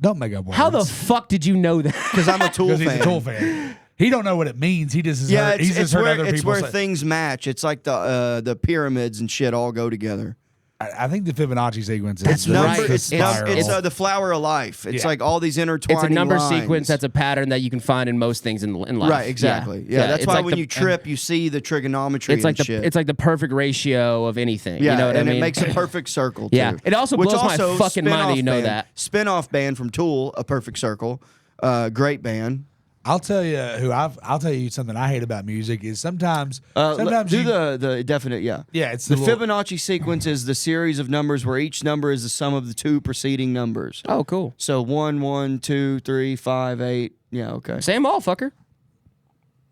Don't make up words. How the fuck did you know that? Because I'm a Tool Because fan. he's a Tool fan. He don't know what it means. He just has Yeah, heard, he's it's just heard where, other it's people where say. things match. It's like the pyramids and shit all go together. I think the Fibonacci sequence is That's the right. It's spiral. the flower of life. It's Yeah. like all these intertwining It's a number lines. sequence that's a pattern that you can find in most things in life. Right, exactly. Yeah, that's it's why like when the- you trip, you see the trigonometry it's like and shit. it's like the perfect ratio of anything. yeah, you know what and I mean? it makes a perfect circle, too. Yeah. It also Which blows my fucking mind that spin-off you know band- that. Spin-off band from Tool, A Perfect Circle. Great band. I'll tell you I'll tell you something I hate about music is sometimes Do you, the definite, yeah. yeah it's The the little- Fibonacci sequence is the series of numbers where each number is the sum of the 2 preceding numbers. Oh, cool. So 1, 1, 2, 3, 5, 8. Yeah, okay. Same all, fucker.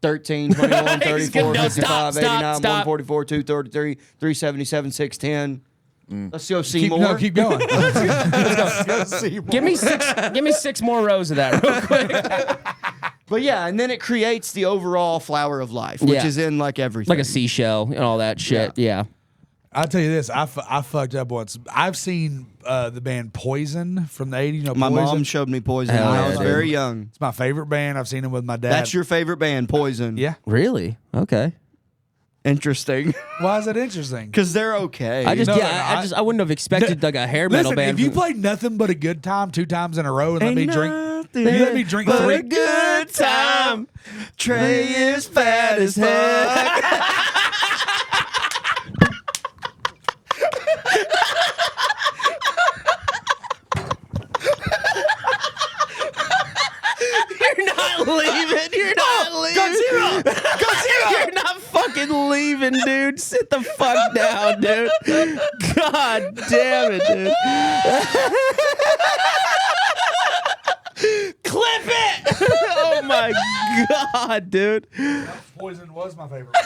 13, 21, He's 34, good. No, 55, stop, 89, stop. 144, 233, 377, 610. Let's go see keep, more. no, keep going. Give me 6 more rows of that real quick. But yeah, and then it creates the overall flower of life, which Yeah. is in like everything. Like a seashell and all that shit. Yeah. I'll tell you this. I fucked up once. I've seen the band Poison from the 80s. You know, My Poison? mom showed me Poison Hell when I yeah, was dude. very young. It's my favorite band. I've seen them with my dad. That's your favorite band, Poison. Yeah. Really? Okay. Interesting. Why is that interesting? Because they're okay. I just No, I wouldn't have expected like a hair metal Listen, band. if you from- play nothing but a good time 2 times in a row and let me drink, nothing you let me drink but 3. a good time. Trey is fat as fuck. You're not leaving. You're not leaving. Godzilla! Godzilla! You're not fucking leaving, dude. Sit the fuck down, dude. God damn it, dude. Clip it! Oh my god, dude. Poison was my favorite.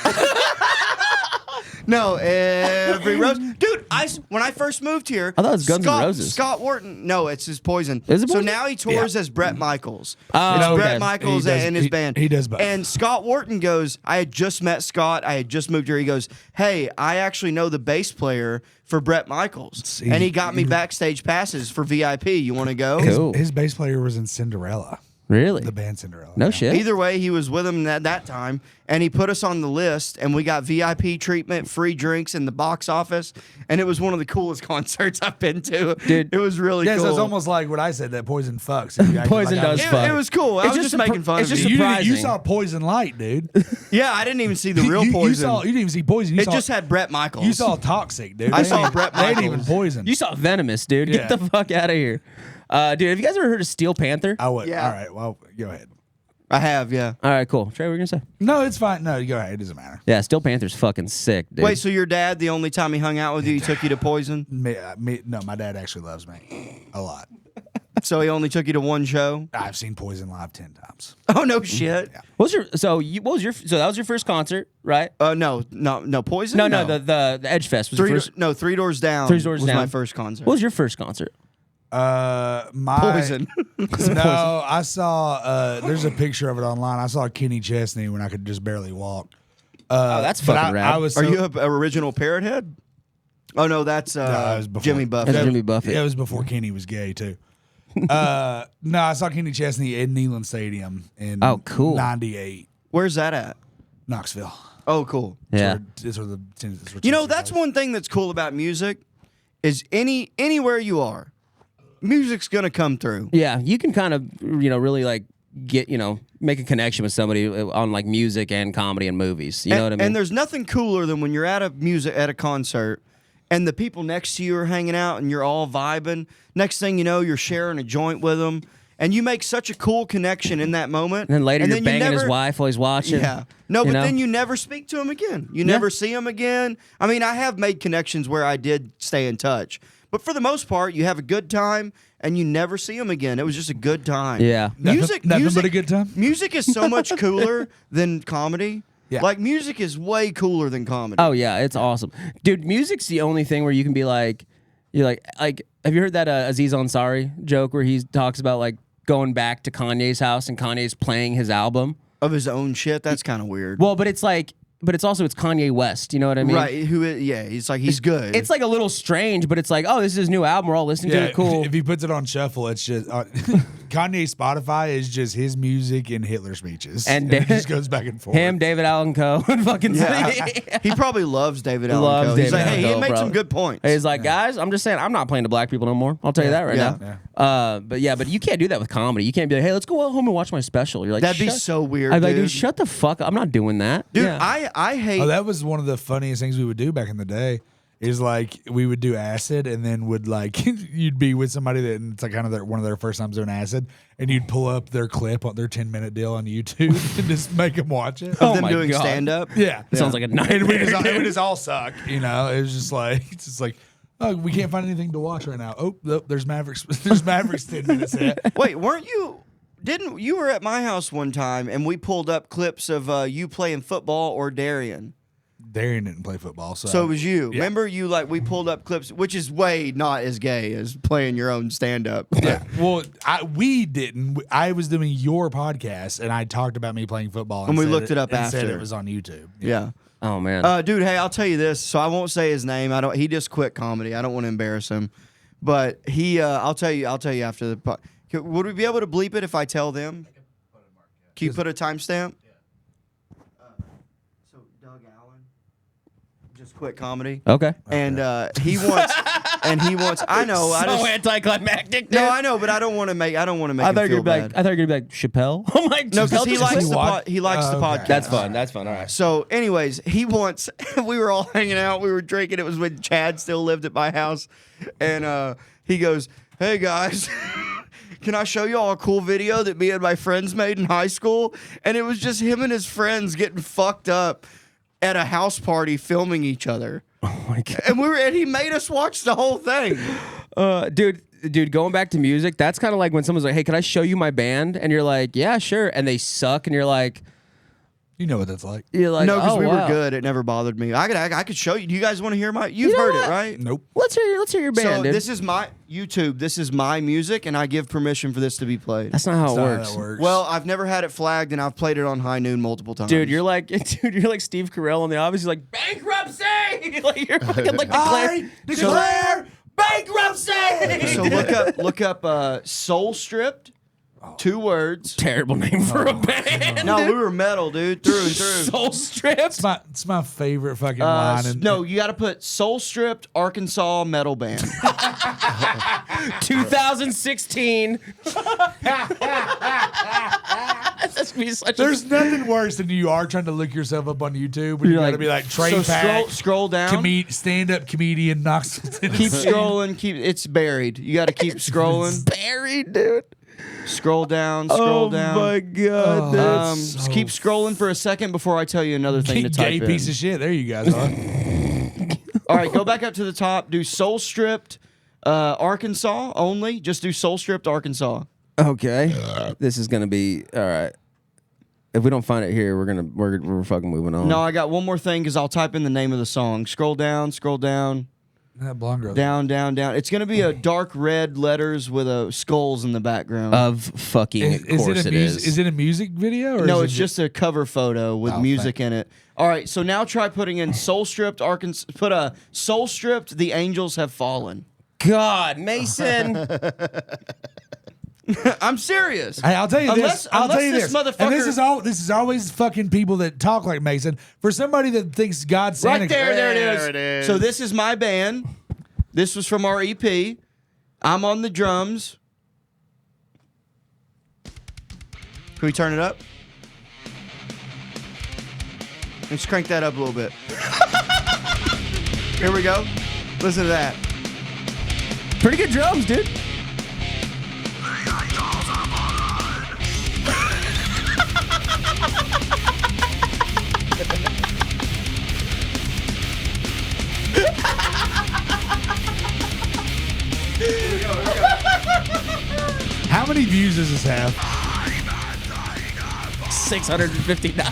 No, every rose, dude. When I first moved here, I thought it was Guns N' Roses. Scott Wharton. No, it's his Poison. Is it So Poison? now he tours as Brett Michaels. Oh, it's okay. Brett Michaels He does- and his he- band. he does both. And Scott Wharton goes, I had just met Scott. I had just moved here. He goes, hey, I actually know the bass player for Brett Michaels, See, and he got me backstage passes for VIP. You want to go? Cool. His bass player was in Cinderella, Really? the band Cinderella. No yeah. shit. Either way, he was with him at that time, and he put us on the list, and we got VIP treatment, free drinks in the box office, and it was one of the coolest concerts I've been to. Dude. It was really Yeah, cool. so it's almost like what I said, that Poison fucks. If you acted Poison like I does was- fuck. It was cool. I It's was just just making fun it's of just you. You surprising. saw Poison Light, dude. Yeah, I didn't even see the real Poison. You didn't even see Poison. You It saw, just had Brett Michaels. You saw Toxic, dude. I They saw ain't- Brett They ain't Michaels. even Poison. You saw Venomous, dude. Yeah. Get the fuck out of here. Dude, have you guys ever heard of Steel Panther? I would. Yeah. All right. Well, go ahead. I have, yeah. All right, cool. Trey, what were you gonna say? No, it's fine. No, go ahead. It doesn't matter. Yeah, Steel Panther's fucking sick, dude. Wait, so your dad, the only time he hung out with you, he took you to Poison? No, my dad actually loves me a lot. So he only took you to one show? I've seen Poison live 10 times. Oh, no shit. what was your that was your first concert, right? No, Poison? No, the Edge Fest was your first. Three Doors Down. Three Doors was Down. my first concert. What was your first concert? My Poison. No, I saw. There's a picture of it online. I saw Kenny Chesney when I could just barely walk. Oh, that's But fucking rad. I was. Are so- you a original Parrot Head? Oh no, that's it was before. Jimmy Buffett. That's Jimmy Buffett. It was before Kenny was gay too. No, I saw Kenny Chesney in Neyland Stadium in Oh, cool. '98, Where's that at? Knoxville. Oh, cool. Yeah. That's where the You know, that's one thing that's cool about music is anywhere you are, music's gonna come through. Yeah, you can kind of really like get make a connection with somebody on like music and comedy and movies. You know what I mean? And there's nothing cooler than when you're at a concert and the people next to you are hanging out and you're all vibing. Next thing you know, you're sharing a joint with them, and you make such a cool connection in that moment. And then later you're you banging his never- wife while he's watching. Yeah. No, you but know? then you never speak to him again. You never see him again. I mean, I have made connections where I did stay in touch. But for the most part, you have a good time and you never see him again. It was just a good time. Yeah. Nothing but a good time? Music is so much cooler than comedy. Yeah. Like, music is way cooler than comedy. Oh yeah, it's awesome, dude. Music's the only thing where you can be like, you're like. Have you heard that Aziz Ansari joke where he talks about like going back to Kanye's house and Kanye's playing his album? Of his own shit? That's kind of weird. Well, but it's also Kanye West. You know what I mean? Right. He's good. It's like a little strange, but it's like, oh, this is his new album. We're all listening to Yeah, it. Cool. if he puts it on shuffle, it's just Kanye's Spotify is just his music and Hitler speeches, And it just goes back and forth. Him, David Allen Coe, and fucking He probably loves David Allen Loves Coe. He's David like, hey, Allen he Coe, made bro. some good points. He's like, guys, I'm just saying, I'm not playing to black people no more. I'll tell you that right Yeah. now. But you can't do that with comedy. You can't be like, hey, let's go home and watch my special. You're like, That'd be "Shut-" so weird, I'd be like, dude. dude, shut the fuck up. I'm not doing that. Dude, Yeah. I hate... Oh, that was one of the funniest things we would do back in the day. Is like we would do acid, and then would like you'd be with somebody that and it's like kind of one of their first times doing acid, and you'd pull up their clip on their 10-minute deal on YouTube and just make them watch it. of them my doing God. stand-up. Yeah, Sounds like a and nightmare. it would just all suck. You know, it was just like oh, we can't find anything to watch right now. Oh, nope, there's Mavericks. There's Mavericks 10 minutes in. Wait, weren't you... You were at my house one time, and we pulled up clips of you playing football or Darian. Darian didn't play football, So it was you. Yeah. Remember we pulled up clips, which is way not as gay as playing your own stand-up. Yeah. Well, we didn't. I was doing your podcast, and I talked about me playing football, And we said looked it up and said after. it was on YouTube. Yeah. Oh, man. Dude, hey, I'll tell you this. So I won't say his name. He just quit comedy. I don't want to embarrass him. But I'll tell you after the would we be able to bleep it if I tell them? Can you put a timestamp? So Doug Allen just quit comedy. Okay. And he wants I know. I just, anticlimactic. no, I know, but I don't want to make I thought him you were feel gonna be bad. like, I thought you were gonna be like Chappelle. I'm like, No, because Chappelle he just likes quit? the podcast. That's fun. That's fun. All right. So, anyways, he wants. We were all hanging out. We were drinking. It was when Chad still lived at my house, and he goes, "Hey guys." Can I show you all a cool video that me and my friends made in high school? And it was just him and his friends getting fucked up at a house party filming each other. Oh my God. And he made us watch the whole thing. Dude, going back to music, that's kind of like when someone's like, hey, can I show you my band? And you're like, yeah, sure. And they suck. And you're like, You know what that's like. You're like, No, because oh, we wow. were good. It never bothered me. I could show you. Do you guys want to hear my? You've heard it, right? Nope. Let's hear your band, So dude. this is my YouTube. This is my music, and I give permission for this to be played. That's not how it That's not how works. that works. Well, I've never had it flagged, and I've played it on High Noon multiple times. Dude, you're like Steve Carell on The Office. He's like bankruptcy. Like you're fucking like I declare bankruptcy. So look up Soul Stripped, 2 words. terrible name for a band. No, we were metal, dude, through and through. Soul Stripped. It's my favorite fucking line. No, you got to put Soul Stripped Arkansas metal band. 2016. That's gonna be such There's nothing worse than you are trying to look yourself up on YouTube when you You're got to like, be like Trey So Pack, scroll down. stand-up comedian, Knoxville, Keep Tennessee. scrolling. It's buried. You got to keep scrolling. buried, dude. Scroll down. Scroll down. god, Just keep scrolling for a second before I tell you another thing to Gay type piece in. of shit. There you guys are. All right, go back up to the top. Do Soul Stripped Arkansas only. Just do Soul Stripped Arkansas. Okay, this is gonna be all right. If we don't find it here, we're fucking moving on. No, I got one more thing because I'll type in the name of the song. Scroll down. That blonde girl. Down. It's going to be a dark red letters with a skulls in the background. Of fucking Is course it it is. Is it a music video? Or no, is it's it just a cover photo with Oh, music in it. All right, so now try putting in Soul Stripped Arkansas. Put a Soul Stripped The Angels Have Fallen. God, Mason. I'm serious. Hey, I'll tell you Unless- this. I'll tell you unless this. this And motherfucker- this is always fucking people that talk like Mason. For somebody that thinks God's Santa Right there, there There it it is. is. So this is my band. This was from our EP. I'm on the drums. Can we turn it up? Let's crank that up a little bit. Here we go. Listen to that. Pretty good drums, dude. How many views does this have? 659.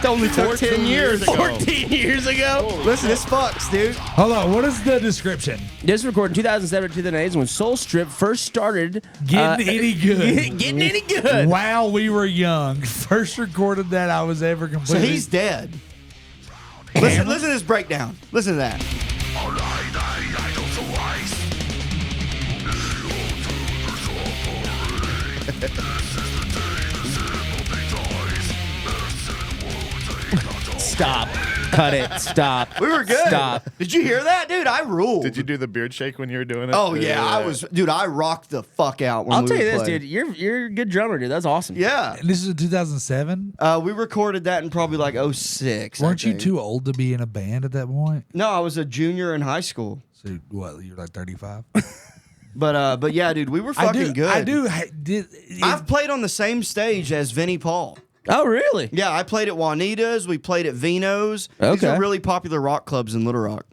It only took 10 years. 14 years ago. Listen, this fucks, dude. Hold on. What is the description? This was recorded in 2007 to 2008 when Soul Strip first started Getting any good. getting any good. While we were young. First recorded that I was ever So completely. he's dead. Listen to this breakdown. Listen to that. Stop. Cut it. Stop. We were good. Stop. Did you hear that, dude? I ruled. Did you do the beard shake when you were doing it? Oh yeah, I was, dude. I rocked the fuck out when I'll we tell you would this, play. dude. You're a good drummer, dude. That's awesome. Yeah, And this is in 2007. we recorded that in probably like 06. I Weren't you think. too old to be in a band at that point? No, I was a junior in high school. So what? You're like 35. But yeah, dude, we were fucking good. I do. I've played on the same stage as Vinnie Paul. Oh, really? Yeah, I played at Juanita's. We played at Vino's. These Okay. are really popular rock clubs in Little Rock.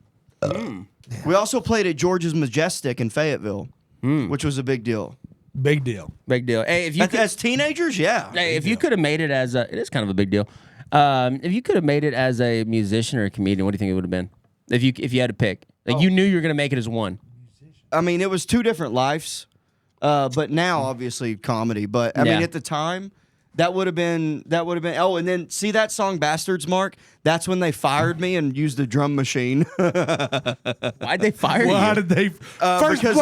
We also played at George's Majestic in Fayetteville, which was a big deal. Big deal. Big deal. Hey, if you could, As teenagers, yeah. hey, if you could have made it as a, it is kind of a big deal. If you could have made it as a musician or a comedian, what do you think it would have been? If you had to pick, like you knew you were gonna make it as one. I mean, it was 2 different lives, but now obviously comedy. But I mean, Yeah. at the time, that would have been. Oh, and then see that song "Bastards," Mark? That's when they fired me and used a drum machine. Why'd they fire Why you? did they? First, because-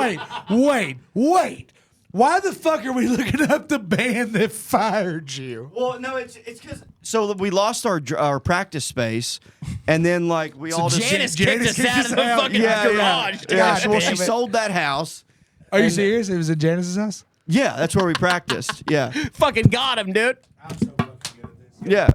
wait. Why the fuck are we looking up the band that fired you? Well, no, it's because we lost our practice space, and then like we all just Janice Janice kicked us out of the kicked us out. fucking yeah, garage. yeah. God Well, damn she it. sold that house. Are you serious? It was at Janice's house. Yeah, that's where we practiced. Yeah, Fucking got him, dude. yeah.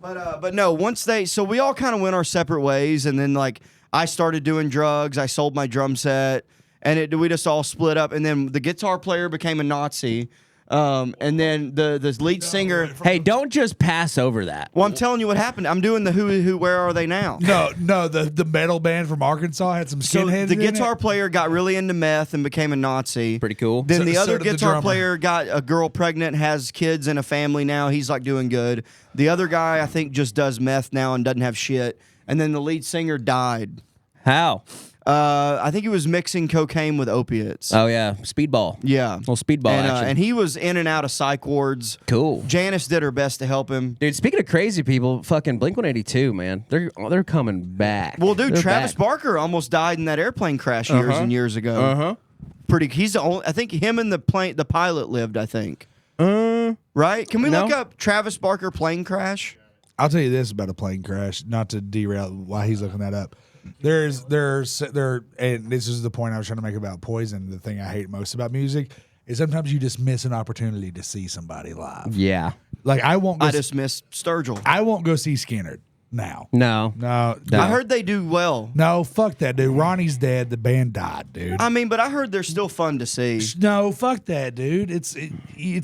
But no, we all kind of went our separate ways, and then like I started doing drugs. I sold my drum set, and we just all split up. And then the guitar player became a Nazi. And then the lead singer. Hey, don't just pass over that. Well, I'm telling you what happened. I'm doing the who, where are they now? No, the metal band from Arkansas had some So skinheads. the in guitar it. player got really into meth and became a Nazi. Pretty cool. Then the So other did the guitar drummer. player got a girl pregnant, has kids and a family now. He's like doing good. The other guy, I think, just does meth now and doesn't have shit. And then the lead singer died. How? I think he was mixing cocaine with opiates. Oh yeah, speedball. Yeah. Little speedball action. And he was in and out of psych wards. Cool. Janice did her best to help him. Dude, speaking of crazy people, fucking Blink-182, man, they're coming back. Well, dude, They're Travis back. Barker almost died in that airplane crash years and years ago. Uh-huh. He's the only. I think him and the pilot lived. I think. Right? Can we No. look up Travis Barker plane crash? I'll tell you this about a plane crash, not to derail why he's looking that up. And this is the point I was trying to make about Poison. The thing I hate most about music is sometimes you just miss an opportunity to see somebody live. Yeah. Like I won't go. I just missed Sturgill. I won't go see Skinner now. No. No, No. I heard they do well. no, fuck that, dude. Ronnie's dead. The band died, dude. I mean, but I heard they're still fun to see. No, fuck that, dude. It's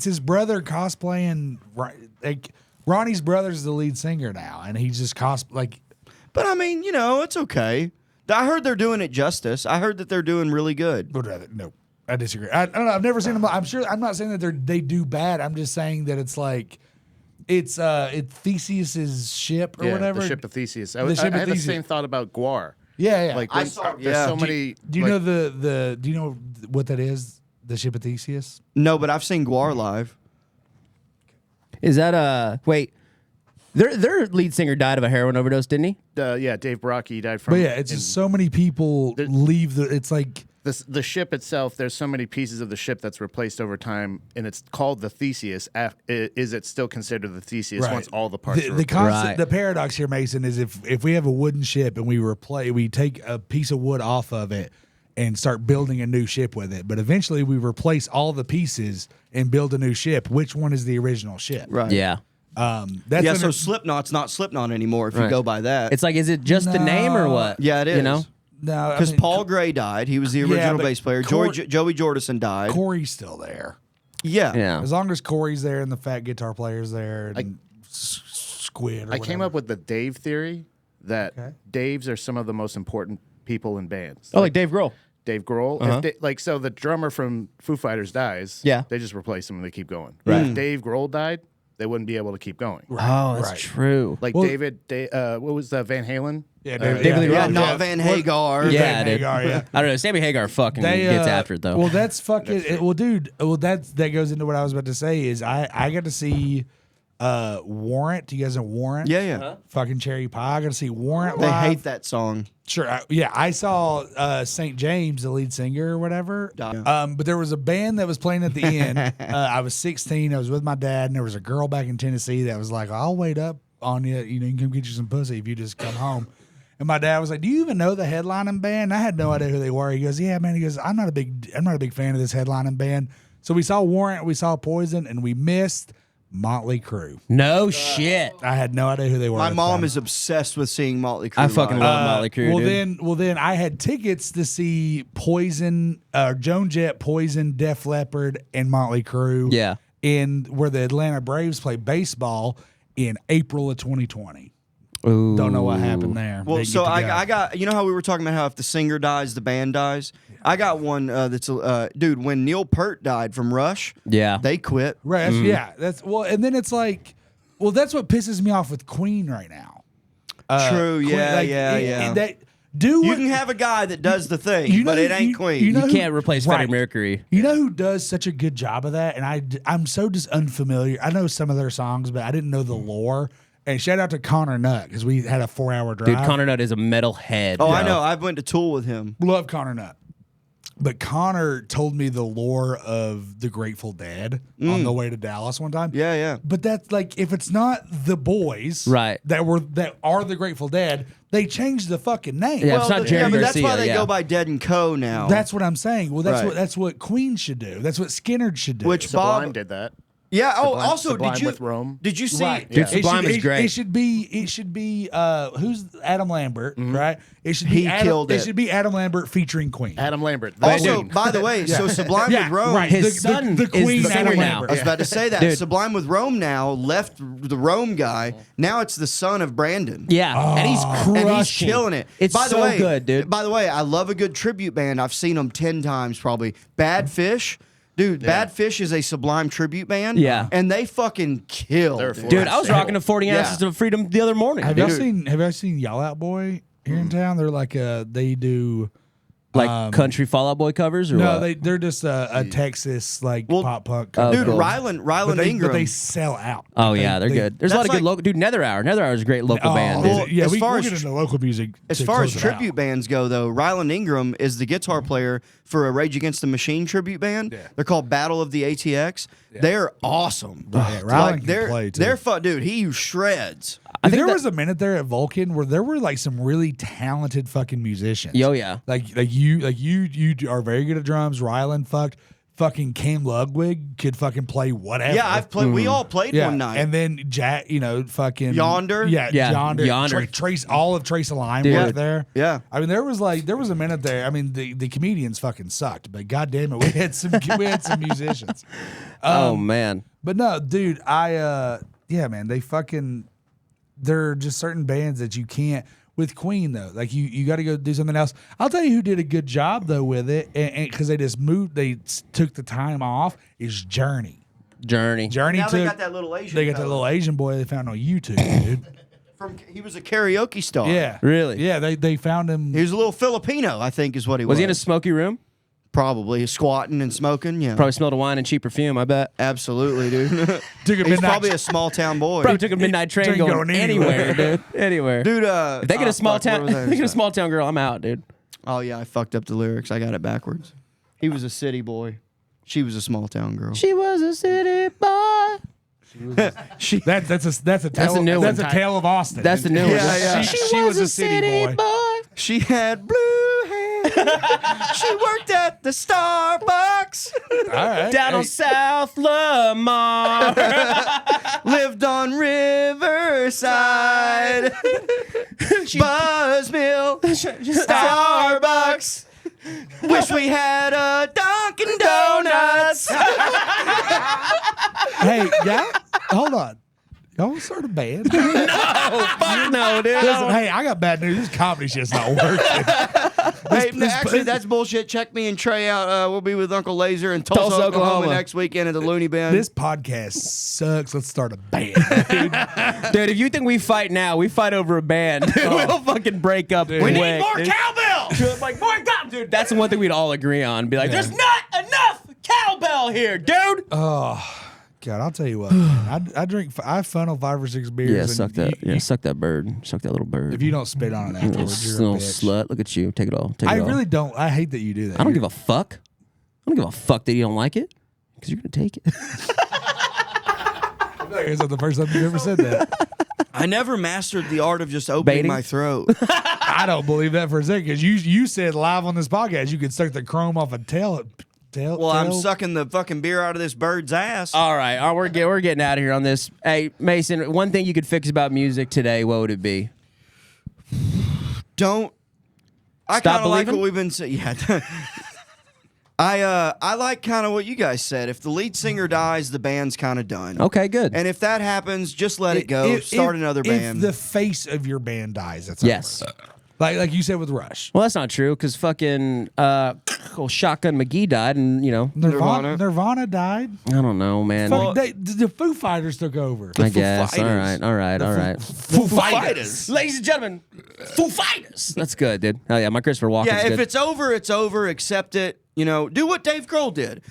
his brother cosplaying. Like Ronnie's brother's the lead singer now, and he's just like. But I mean, it's okay. I heard they're doing it justice. I heard that they're doing really good. No, I disagree. I don't know. I've never seen them. I'm not saying that they do bad. I'm just saying that it's like it's Theseus's ship or whatever. The ship of Theseus. The ship I of had the Theseus. same thought about Guar. Yeah. Like I when- saw- there's yeah. so Do many. do you like, know do you know what that is? The ship of Theseus. No, but I've seen Guar live. Is that wait? Their lead singer died of a heroin overdose, didn't he? Dave Brockie died from. But yeah, it's just so many people leave the. It's like The ship itself, there's so many pieces of the ship that's replaced over time, and it's called the Theseus. Is it still considered the Theseus once all the parts are the replaced? concept, Right. the paradox here, Mason, is if we have a wooden ship and we take a piece of wood off of it and start building a new ship with it, but eventually we replace all the pieces and build a new ship. Which one is the original ship? Right. Yeah. That's Yeah, under- so Slipknot's not Slipknot anymore if you Right. go by that. It's like, is it just the name or what? Yeah, it is. You know? no, Because Paul Gray died. He was the original but bass player. Joey Jordison died. Corey's still there. Yeah. Yeah. As long as Corey's there and the fat guitar player's there and Squid. Or I came whatever. up with the Dave theory that Daves are some of the most important people in bands. Oh, like Dave Grohl. Dave Grohl. So the drummer from Foo Fighters dies. Yeah. They just replace him and they keep going. Right. If Dave Grohl died, they wouldn't be able to keep going. Oh, that's Right. true. Like Well- what was that, Van Halen? Yeah, David Lee Yeah, Roth. not Van Hagar. Yeah, Van dude. Hagar, yeah. I don't know. Sammy Hagar fucking They, gets after it though. Well, that's fucking. Well, dude. Well, that goes into what I was about to say. Is I got to see Warrant. You guys know Warrant? Yeah, yeah. Fucking Cherry Pie. I got to see Warrant. They live. hate that song. Sure. I saw St. James, the lead singer or whatever. Yeah. But there was a band that was playing at the end. I was 16. I was with my dad, and there was a girl back in Tennessee that was like, "I'll wait up on you. You know, you can come get you some pussy if you just come home." And my dad was like, "Do you even know the headlining band?" I had no idea who they were. He goes, "Yeah, man." He goes, I'm not a big fan of this headlining band." So we saw Warrant, we saw Poison, and we missed Motley Crue. no shit. I had no idea who they were. My at the mom time. is obsessed with seeing Motley Crue. I fucking live. love Motley Crue, dude. Well, then I had tickets to see Poison, Joan Jett, Poison, Def Leppard, and Motley Crue. Yeah. In where the Atlanta Braves play baseball in April of 2020. Ooh. Don't know what happened there. Well, Didn't so get to go. I got, you know how we were talking about how if the singer dies, the band dies? I got one that's, dude, when Neil Peart died from Rush, Yeah. they quit. Right. Yeah. That's and then it's like, well, that's what pisses me off with Queen right now. True, Queen, yeah, like, yeah. That You what, can have a guy that does the thing, you know but it who- ain't Queen. you know You who- can't replace right. Freddie Mercury. You know who does such a good job of that? And I'm so just unfamiliar. I know some of their songs, but I didn't know the lore. And shout out to Connor Nutt because we had a 4-hour drive. Dude, Connor Nutt is a metal head. Oh, I bro. know. I went to Tool with him. Love Connor Nutt. But Connor told me the lore of the Grateful Dead on the way to Dallas one time. Yeah, yeah. But that's like if it's not the boys Right. that are the Grateful Dead, they changed the fucking name. Yeah, it's not Jerry but that's why Garcia, they yeah. go by Dead and Co. now. That's what I'm saying. Well, Right. that's what Queen should do. That's what Skinner should do. Which Sublime Bob did that. Yeah. Sublime- Also, Sublime did you with Rome. Did you see? Right. Dude, Sublime is great. It should be who's Adam Lambert, right? It should He be Adam, killed it. should be Adam Lambert featuring Queen. Adam Lambert. the Also, Queen. by the way, so Sublime with Rome. right. His the son the is Queen the singer Adam now. Lambert. I was about to say that. Dude. Sublime with Rome now left the Rome guy. Now it's the son of Brandon. Yeah, and he's crushing. And he's killing it. It's by the so way, good, dude. By the way, I love a good tribute band. I've seen them 10 times probably. Bad Fish. Dude, Bad Fish is a Sublime tribute band. Yeah. And they fucking kill. They're Dude, I was rocking to 40 Yeah. ounces of freedom the other morning. Have dude. y'all seen Y'all Out Boy here in town? They're like they do Like country Fall Out Boy covers or no, what? they're just a Texas like Well, pop punk. Dude, cool. Ryland Ingram. But they sell out. Oh yeah, they're good. There's a lot that's of good like- local. Dude, Nether Hour is a great local Oh, band. Well, yeah, as we, far we'll as get into local music. As to far as close it out. tribute bands go, though, Ryland Ingram is the guitar player for a Rage Against the Machine tribute band. Yeah. They're called Battle of the ATX. They're awesome. Yeah, Ryland can they're play, too. they're fun, dude. He shreds. I think there that- was a minute there at Vulcan where there were like some really talented fucking musicians. Yo, yeah. Like you are very good at drums. Ryland fucking Cam Ludwig could fucking play whatever. Yeah, I've played. We all played one night. And then Jack, fucking Yonder? Yeah, Yeah, Yonder. Yonder. Trace, all of Trace Align Dude. was there. Yeah. I mean, there was a minute there. I mean, the comedians fucking sucked, but goddamn it, we had some musicians. Oh man. But no, dude, yeah, man, there are just certain bands that you can't. With Queen though, like you got to go do something else. I'll tell you who did a good job though with it, and because they just moved, took the time off. Is Journey. Journey. Journey Now took. they got that little Asian. They got that fella little Asian boy they found on YouTube, dude. he was a karaoke star. Yeah, Really? Yeah, they found him. He was a little Filipino, I think, is what he was. Was he in a smoky room? Probably squatting and smoking. Yeah, Probably smelled of wine and cheap perfume. I bet. absolutely, dude. Took a He's midnight- probably a small town boy. Probably took a midnight train Train going, going anywhere, anywhere. dude. Anywhere. Dude, if they get a small town, if they get a small town girl, I'm out, dude. Oh yeah, I fucked up the lyrics. I got it backwards. He was a city boy. She was a small town girl. She was a city boy. That's a tale. a new That's one. a tale of Austin. That's the new one. Yeah, yeah. She was a city boy. She had blue hair. She worked at the Starbucks. All right. Down on South Lamar. Lived on Riverside. Buzzmill. Starbucks. Wish we had a Dunkin' Donuts. Hey, yeah. Hold on. Y'all want to start a band? Fuck no, dude. Listen, hey, I got bad news. This comedy shit's not working. Hey, actually, that's bullshit. Check me and Trey out. We'll be with Uncle Laser in Tulsa, Oklahoma next weekend at the Looney Bin. This podcast sucks. Let's start a band. Dude, if you think we fight now, we fight over a band. Dude, we'll fucking break up. we need quick, more dude. cowbell. Like, more cowbell. Dude, that's the one thing we'd all agree on. Be like, there's not enough cowbell here, dude. God, I'll tell you what. Man, I funnel 5 or 6 beers. Yeah, and suck that. Suck that bird. Suck that little bird. If you don't spit on it afterwards, you're a little bitch. slut. Look at you. Take it all. Take I it all. really don't. I hate that you do that. I don't give a fuck. I don't give a fuck that you don't like it. Because you're going to take it. Is that the first time you've ever said that? I never mastered the art of just opening Baiting? my throat. I don't believe that for a second because you said live on this podcast you could suck the chrome off a tail. Well, I'm sucking the fucking beer out of this bird's ass. All right. We're getting out of here on this. Hey, Mason, one thing you could fix about music today, what would it be? Don't. I Stop kind of like believing? what we've been saying. Yeah. I like kind of what you guys said. If the lead singer dies, the band's kind of done. Okay, good. And if that happens, just let it go. Start another band. If the face of your band dies, that's Yes. over. Like you said with Rush. Well, that's not true because fucking Shotgun McGee died, and Nirvana died. I don't know, man. The Foo Fighters took over. I guess. Fighters. All right. Foo Fighters. Ladies and gentlemen, Foo Fighters. That's good, dude. Hell yeah, my Christopher Walken's Yeah, if good. it's over, it's over. Accept it. You know, do what Dave Grohl did.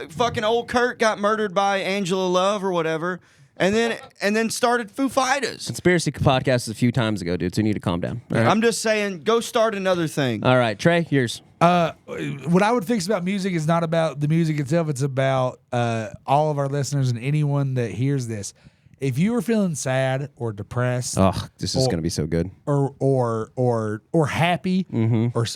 Fucking old Kurt got murdered by Angela Love or whatever, and then started Foo Fighters. Conspiracy podcast a few times ago, dude. So you need to calm down. All right, I'm just saying, go start another thing. all right Trey, yours. What I would fix about music is not about the music itself. It's about all of our listeners and anyone that hears this. If you are feeling sad or depressed, Oh, this is gonna be so good. or happy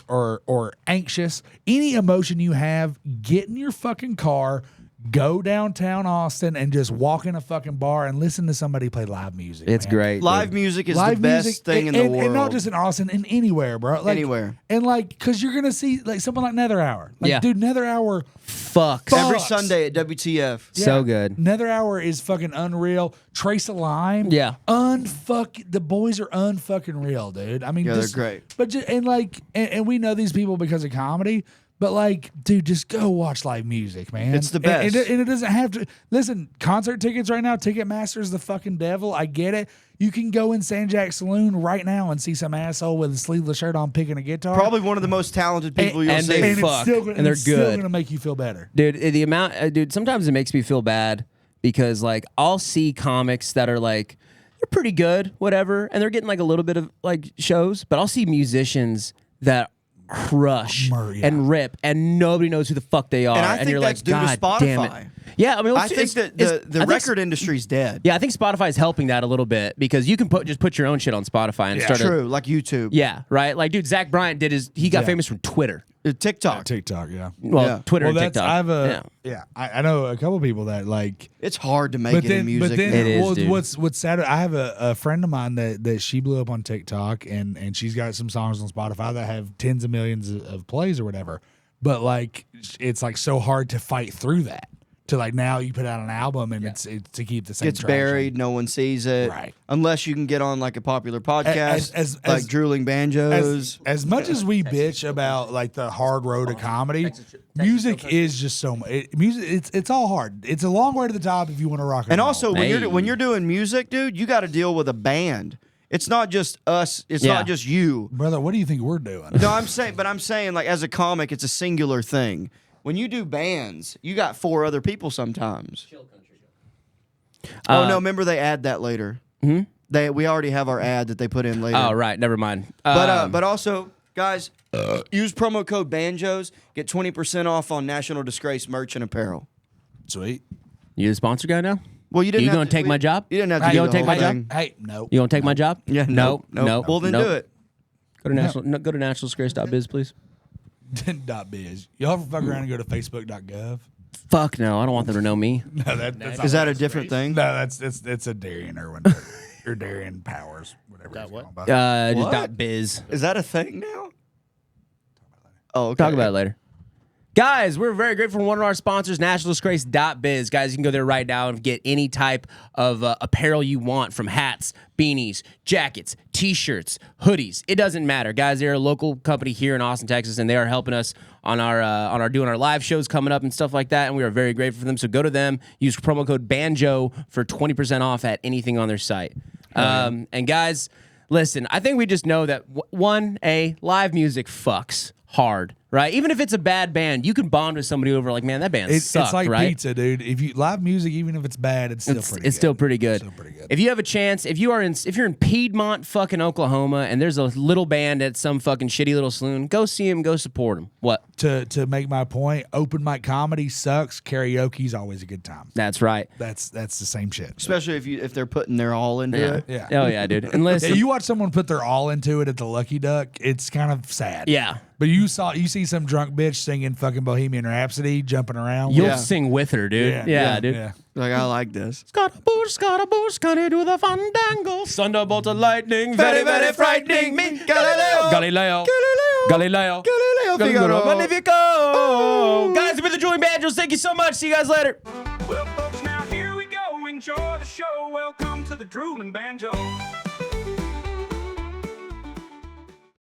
or anxious, any emotion you have, get in your fucking car, Go downtown Austin and just walk in a fucking bar and listen to somebody play live music. It's man. great. Live dude. music is Live the best music, thing in the world. and not just in Austin, in anywhere, bro. Like, Anywhere. and like, cause you're gonna see like someone like Nether Hour. Like, Yeah. dude, Nether Hour. Fuck. Fuck. Every Fucks. Sunday at WTF. So good. Nether Hour is fucking unreal. Trace a Lime. Yeah. The boys are unfucking real, dude. I mean, Yeah, they're just, great. But just, and like, and we know these people because of comedy. But like, dude, just go watch live music, man. It's the And best. it doesn't have to. Listen, concert tickets right now. Ticketmaster's the fucking devil. I get it. You can go in San Jack Saloon right now and see some asshole with a sleeveless shirt on picking a guitar. Probably one of the most talented people you'll and see. they and fuck, it's still gonna, and they're it's still good. gonna make you feel better. Dude, the amount, dude, sometimes it makes me feel bad because like I'll see comics that are like, they're pretty good, whatever, and they're getting like a little bit of like shows, but I'll see musicians that crush Yeah. and rip and nobody knows who the fuck they are. And I think you're that's like, due to God damn it. Spotify. Yeah, I mean, I think that the record industry's dead. Yeah, I think Spotify is helping that a little bit because you can just put your own shit on Spotify and start. True, like YouTube. Yeah, right. Like, dude, Zach Bryant he got famous from Twitter. TikTok. TikTok, yeah. Well, Yeah. Twitter Well, and that's TikTok. I have I know a couple people that like. It's hard to make it in music. But then, It is, well, dude. what's sad? I have a friend of mine that she blew up on TikTok, and she's got some songs on Spotify that have tens of millions of plays or whatever. But like, it's like so hard to fight through that. To like now, you put out an album and it's to keep the same. Gets traction. buried, no one sees it. Right. Unless you can get on like a popular podcast, like Drooling Banjos. As much as we bitch about like the hard road of comedy, music is just so much. Music, it's all hard. It's a long way to the top if you want to rock. And roll. also, Hey. when you're doing music, dude, you got to deal with a band. It's not just us. It's Yeah. not just you. brother, what do you think we're doing? No, I'm saying like as a comic, it's a singular thing. When you do bands, you got 4 other people sometimes. Oh no, remember they add that later. We already have our ad that they put in later. Oh, right. Never mind. But also, guys, use promo code Banjos, get 20% off on National Disgrace merch and apparel. Sweet. You the sponsor guy now? Well, you didn't. You have gonna to- take my job? You didn't have to. You do gonna the take whole my job? thing. Hey, no. You gonna take my job? Yeah, no. Well, then do it. Go to nationaldisgrace.biz, please. .biz. Y'all ever fuck around and go to facebook.gov? Fuck no, I don't want them to know me. No, that's Is that a different thing? No, it's a Darian Irwin or Darian Powers, whatever. He's what? going by. Just What? .biz. Is that a thing now? Oh, okay. Talk about it later. Guys, we're very grateful for one of our sponsors, nationaldisgrace.biz. Guys, you can go there right now and get any type of apparel you want, from hats, beanies, jackets, t-shirts, hoodies. It doesn't matter. Guys, they're a local company here in Austin, Texas, and they are helping us on our doing our live shows coming up and stuff like that, and we are very grateful for them. So go to them, use promo code BANJO for 20% off at anything on their site. And guys, listen, I think we just know that live music fucks hard, right? Even if it's a bad band, you can bond with somebody over like, man, that band sucked, it's like right? pizza, dude. If you live music, even if it's bad, it's still pretty. It's still pretty good. Still pretty good. If you have a chance, if you're in Piedmont, fucking Oklahoma, and there's a little band at some fucking shitty little saloon, go see them, go support them. What? To make my point, open mic comedy sucks. Karaoke's always a good time. That's right. That's the same shit. Especially if they're putting their all into it. Yeah. Oh yeah, dude. And Yeah, listen, you watch someone put their all into it at the Lucky Duck, it's kind of sad. yeah, But you see some drunk bitch singing fucking Bohemian Rhapsody, jumping around. you'll Yeah. sing with her, dude. Yeah, dude. Yeah. Like, I like this. Scarabouche, can he do the fandango? Thunderbolt of lightning, very, very frightening me. Galileo. Galileo Figaro. Magnifico. Guys, with the Drooling Banjos, thank you so much. See you guys later. Well, folks, now here we go. Enjoy the show. Welcome to the Drooling Banjo.